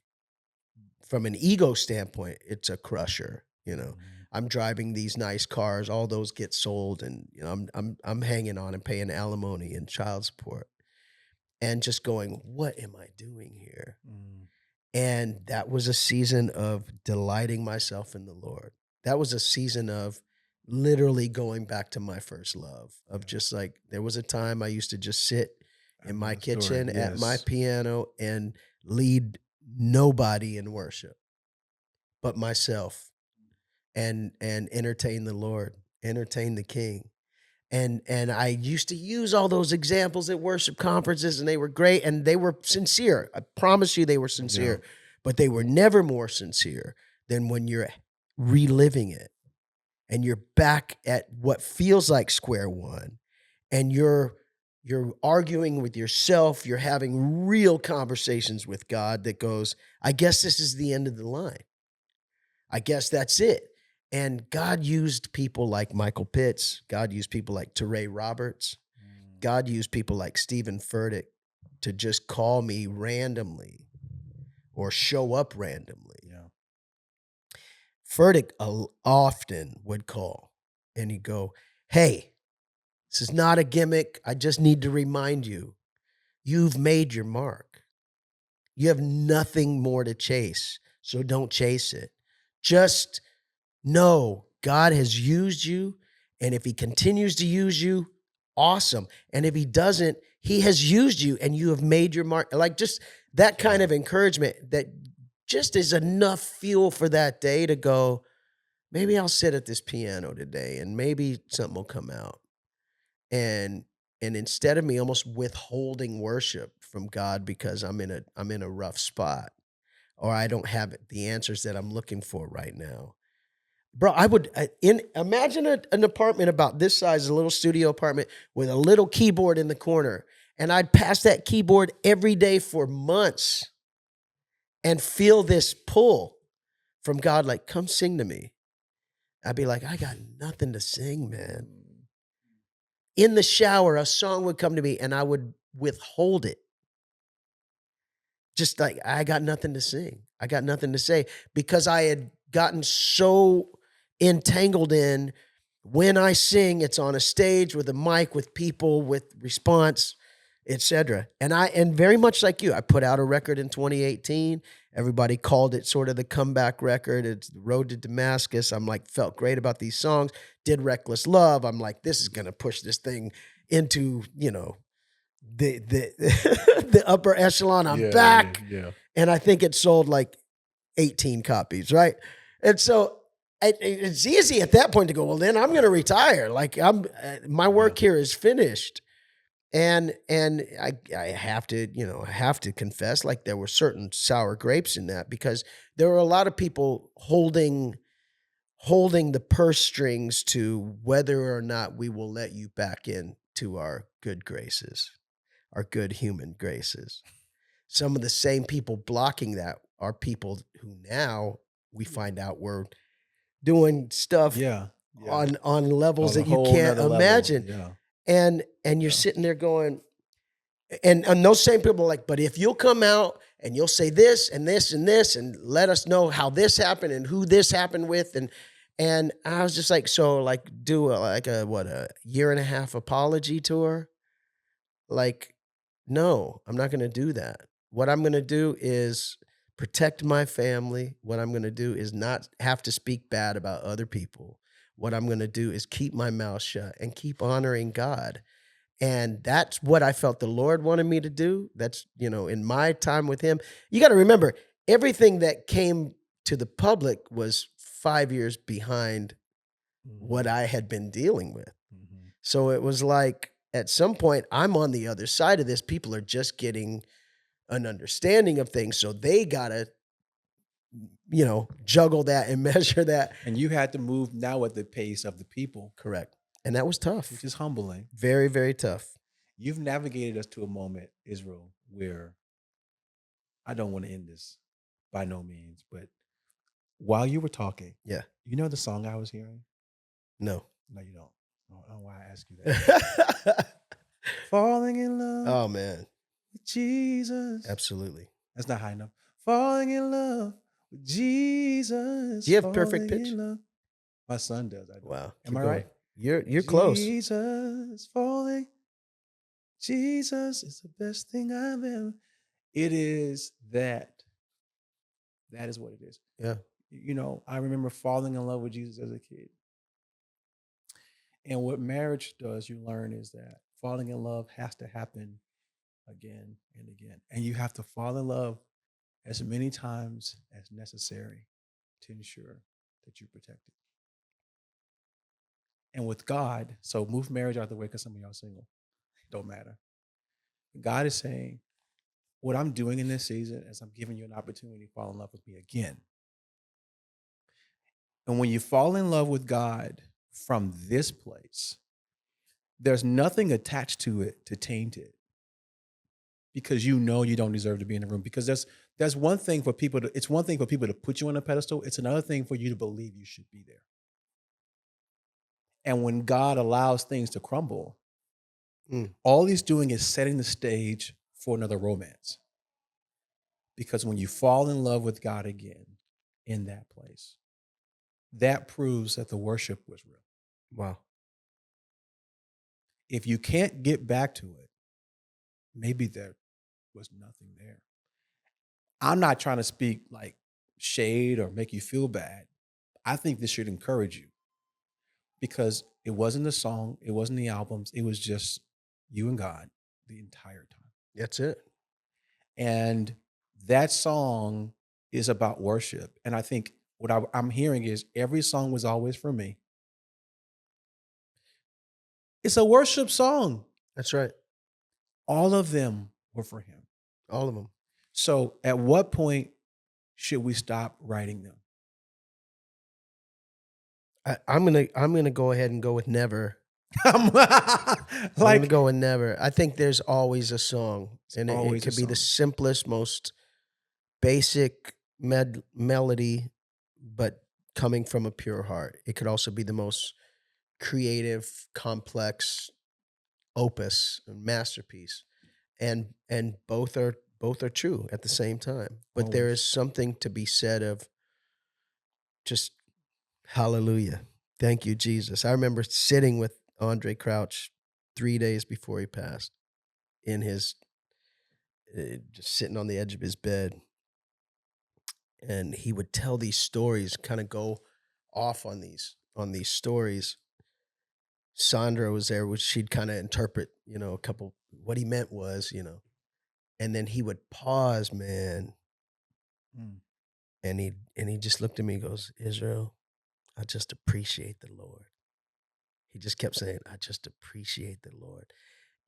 from an ego standpoint, it's a crusher. You know, I'm driving these nice cars, all those get sold, and you know, I'm hanging on and paying alimony and child support, and just going, what am I doing here? And that was a season of delighting myself in the Lord. That was a season of literally going back to my first love, of just like, there was a time I used to just sit in my kitchen at my piano and lead nobody in worship but myself, and entertain the Lord, entertain the King. And I used to use all those examples at worship conferences, and they were great, and they were sincere. I promise you they were sincere, but they were never more sincere than when you're reliving it and you're back at what feels like square one, and you're arguing with yourself. You're having real conversations with God that goes, I guess this is the end of the line. I guess that's it. And God used people like Michael Pitts. God used people like Teray Roberts. God used people like Stephen Furtick to just call me randomly or show up randomly. Furtick often would call and he'd go, hey, this is not a gimmick. I just need to remind you, you've made your mark. You have nothing more to chase, so don't chase it. Just know God has used you, and if he continues to use you, awesome. And if he doesn't, he has used you and you have made your mark. Like, just that kind of encouragement that just is enough fuel for that day to go, maybe I'll sit at this piano today and maybe something will come out. And instead of me almost withholding worship from God because I'm in a rough spot, or I don't have the answers that I'm looking for right now. Bro, I would imagine an apartment about this size, a little studio apartment with a little keyboard in the corner. And I'd pass that keyboard every day for months and feel this pull from God, like, come sing to me. I'd be like, I got nothing to sing, man. In the shower, a song would come to me and I would withhold it. Just like, I got nothing to sing. I got nothing to say, because I had gotten so entangled in, when I sing, it's on a stage with a mic, with people, with response, etc. And very much like you, I put out a record in 2018. Everybody called it sort of the comeback record. It's the Road to Damascus. I'm like, felt great about these songs. Did Reckless Love. I'm like, this is gonna push this thing into, you know, the the upper echelon. I'm back. And I think it sold like 18 copies, right? And so it's easy at that point to go, well, then I'm going to retire. Like, my work here is finished. And I have to, you know, I have to confess, like, there were certain sour grapes in that, because there were a lot of people holding the purse strings to whether or not we will let you back into our good graces, our good human graces. Some of the same people blocking that are people who now we find out were doing stuff on levels that you can't imagine. And you're sitting there going, and those same people are like, but if you'll come out and you'll say this and this and this and let us know how this happened and who this happened with, and I was just like, so like do a year and a half apology tour? Like, no, I'm not going to do that. What I'm going to do is protect my family. What I'm going to do is not have to speak bad about other people. What I'm going to do is keep my mouth shut and keep honoring God. And that's what I felt the Lord wanted me to do. That's, in my time with him. You got to remember, everything that came to the public was 5 years behind what I had been dealing with. So it was like, at some point, I'm on the other side of this. People are just getting an understanding of things. So they got to, juggle that and measure that. And you had to move now at the pace of the people. Correct. And that was tough. Which is humbling. Very, very tough. You've navigated us to a moment, Israel, where I don't want to end this by no means, but while you were talking, yeah, you know the song I was hearing? No, you don't. I don't know why I asked you that. Falling in love. Oh man, with Jesus. Absolutely. That's not high enough. Falling in love with Jesus. Do you have perfect pitch? My son does. I do. Wow. Am I right? You're close. Jesus falling. Jesus is the best thing I've ever. It is that. That is what it is. Yeah. I remember falling in love with Jesus as a kid. And what marriage does, you learn, is that falling in love has to happen again and again. And you have to fall in love as many times as necessary to ensure that you're protected. And with God, so move marriage out of the way because some of y'all single. Don't matter. God is saying, what I'm doing in this season is I'm giving you an opportunity to fall in love with me again. And when you fall in love with God from this place, there's nothing attached to it to taint it. Because you don't deserve to be in the room. Because there's one thing for people to, it's one thing for people to put you on a pedestal. It's another thing for you to believe you should be there. And when God allows things to crumble, all he's doing is setting the stage for another romance. Because when you fall in love with God again in that place, that proves that the worship was real. Wow. If you can't get back to it, maybe there was nothing there. I'm not trying to speak like shade or make you feel bad. I think this should encourage you because it wasn't the song, it wasn't the albums, it was just you and God the entire time. That's it. And that song is about worship. And I think what I'm hearing is every song was always for me. It's a worship song. That's right. All of them were for him. All of them. So at what point should we stop writing them? I'm gonna go ahead and go with never. I'm gonna go with never. I think there's always a song, and it could be the simplest, most basic melody, but coming from a pure heart. It could also be the most creative, complex opus, masterpiece, and both are true at the same time. But Always. there is something to be said of just hallelujah, thank you, Jesus. I remember sitting with Andre Crouch 3 days before he passed, in his just sitting on the edge of his bed, and he would tell these stories, kind of go off on these stories. Sandra was there, which she'd kind of interpret, a couple, what he meant was, and then he would pause, man. And he just looked at me and goes, Israel, I just appreciate the Lord. He just kept saying, I just appreciate the Lord.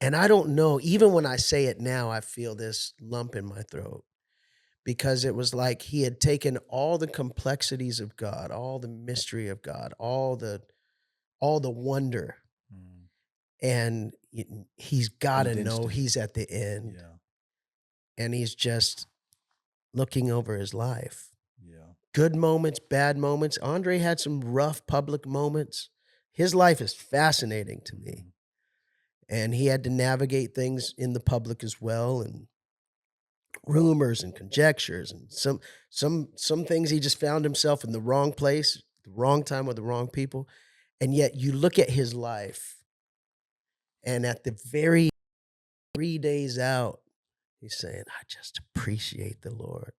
And I don't know, even when I say it now, I feel this lump in my throat, because it was like he had taken all the complexities of God, all the mystery of God, all the wonder, and he's got to know he's at the end. Yeah. And he's just looking over his life. Yeah. Good moments, bad moments. Andre had some rough public moments. His life is fascinating to me. And he had to navigate things in the public as well, and rumors and conjectures, and some things he just found himself in the wrong place, the wrong time with the wrong people. And yet you look at his life, and at the very 3 days out, he's saying, I just appreciate the Lord.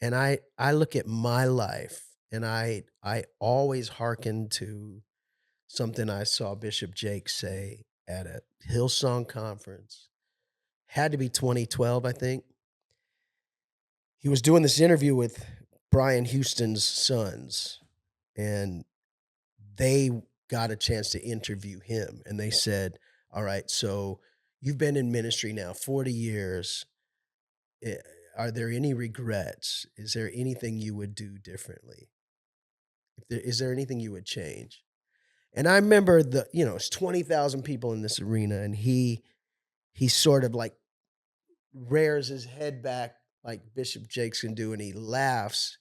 And I look at my life, and I always hearken to something I saw Bishop Jake say at a Hillsong conference. Had to be 2012, I think. He was doing this interview with Brian Houston's sons, and they got a chance to interview him. And they said, all right, so you've been in ministry now 40 years. Eh, Are there any regrets? Is there anything you would do differently? Is there anything you would change? And I remember it's 20,000 people in this arena, and he sort of like rears his head back like Bishop Jakes can do, and he laughs,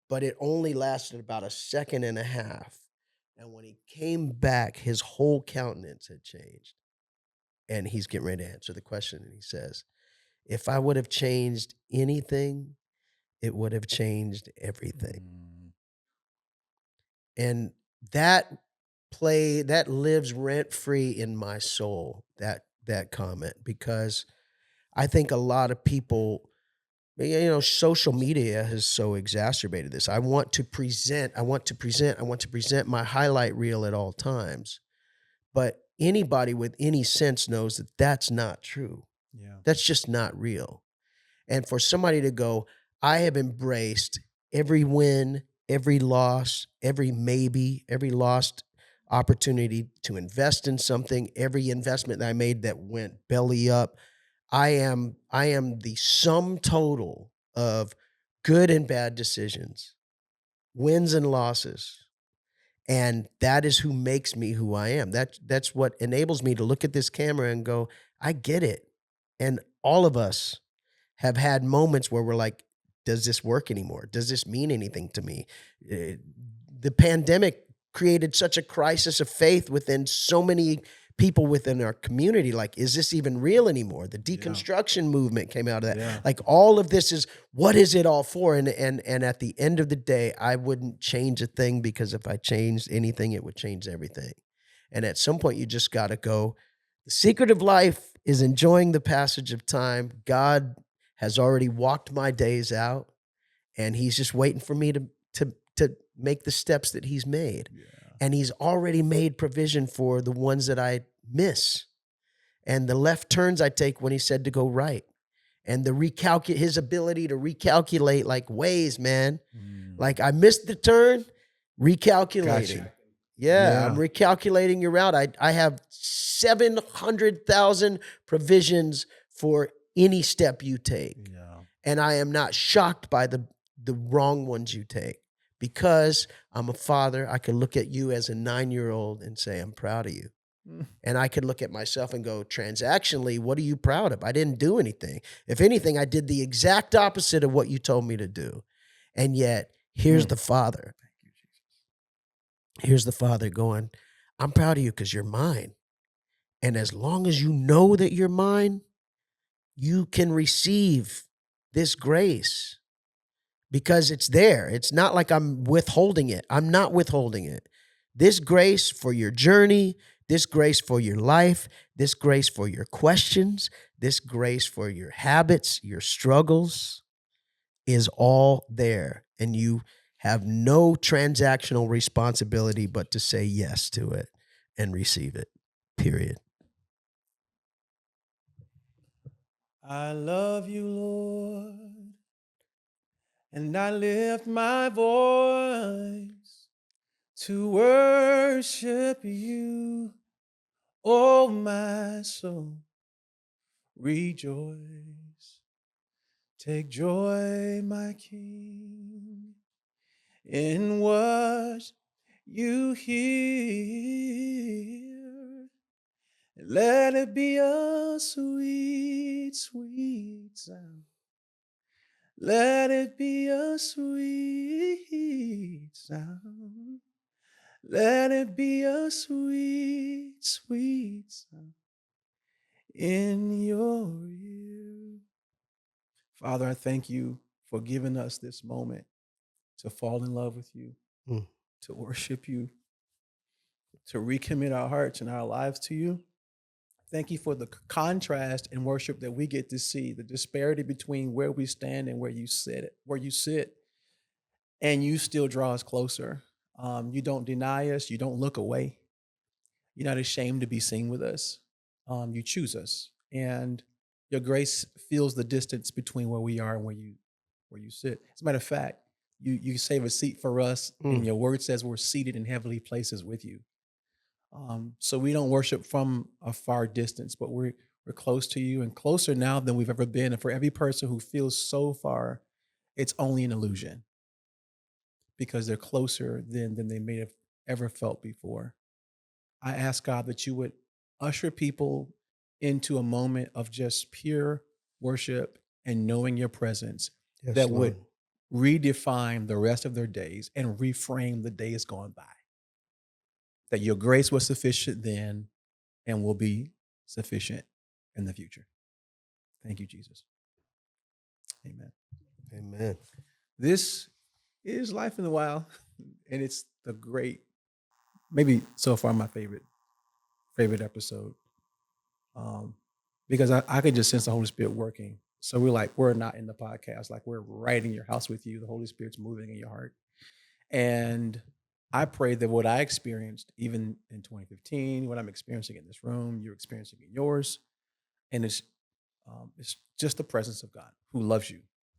but it only lasted about a second and a half. And when he came back, his whole countenance had changed. And he's getting ready to answer the question. And he says, if I would have changed anything, it would have changed everything. And that lives rent free in my soul, that comment, because I think a lot of people, social media has so exacerbated this. I want to present my highlight reel at all times. But anybody with any sense knows that that's not true. Yeah. That's just not real. And for somebody to go, I have embraced every win, every loss, every maybe, every lost opportunity to invest in something, every investment that I made that went belly up. I am the sum total of good and bad decisions, wins and losses. And that is who makes me who I am. That's what enables me to look at this camera and go, I get it. And all of us have had moments where we're like, does this work anymore? Does this mean anything to me? The pandemic created such a crisis of faith within so many people within our community. Like, is this even real anymore? The deconstruction movement came out of that. Yeah. Like, all of this is, what is it all for? And at the end of the day, I wouldn't change a thing, because if I changed anything, it would change everything. And at some point, you just got to go, the secret of life is enjoying the passage of time. God has already walked my days out, and he's just waiting for me to make the steps that he's made. Yeah. And he's already made provision for the ones that I miss, and the left turns I take when he said to go right, and his ability to recalculate like Waze, man. Like, I missed the turn, recalculating. Gotcha. Yeah, I'm recalculating your route. I have 700,000 provisions for any step you take. Yeah. And I am not shocked by the wrong ones you take, because I'm a father. I can look at you as a 9-year-old and say, I'm proud of you. And I could look at myself and go, transactionally, what are you proud of? I didn't do anything. If anything, I did the exact opposite of what you told me to do. And yet, here's the Father. Here's the Father going, I'm proud of you because you're mine. And as long as you know that you're mine, you can receive this grace, because it's there. It's not like I'm withholding it. I'm not withholding it. This grace for your journey, this grace for your life, this grace for your questions, this grace for your habits, your struggles, is all there. And you have no transactional responsibility but to say yes to it and receive it, period. I love you, Lord, and I lift my voice to worship you. Oh, my soul, rejoice. Take joy, my King, in what you hear. Let it be a sweet, sweet sound. Let it be a sweet sound. Let it be a sweet, sweet sound in your ear. Father, I thank you for giving us this moment to fall in love with you, to worship you, to recommit our hearts and our lives to you. Thank you for the contrast in worship that we get to see, the disparity between where we stand and where you sit, and you still draw us closer. You don't deny us. You don't look away. You're not ashamed to be seen with us. You choose us, and your grace fills the distance between where we are and where you sit. As a matter of fact, you save a seat for us, and your word says we're seated in heavenly places with you. So we don't worship from a far distance, but we're close to you and closer now than we've ever been. And for every person who feels so far, it's only an illusion because they're closer than they may have ever felt before. I ask God that you would usher people into a moment of just pure worship and knowing your presence Yes, that Lord. would redefine the rest of their days and reframe the days gone by. That your grace was sufficient then and will be sufficient in the future. Thank you, Jesus. Amen. Amen. This is Life in the Wild, and it's the great, maybe so far my favorite episode, because I could just sense the Holy Spirit working. So we're not in the podcast, like we're right in your house with you. The Holy Spirit's moving in your heart, and I pray that what I experienced, even in 2015, what I'm experiencing in this room, you're experiencing in yours, and it's just the presence of God who loves you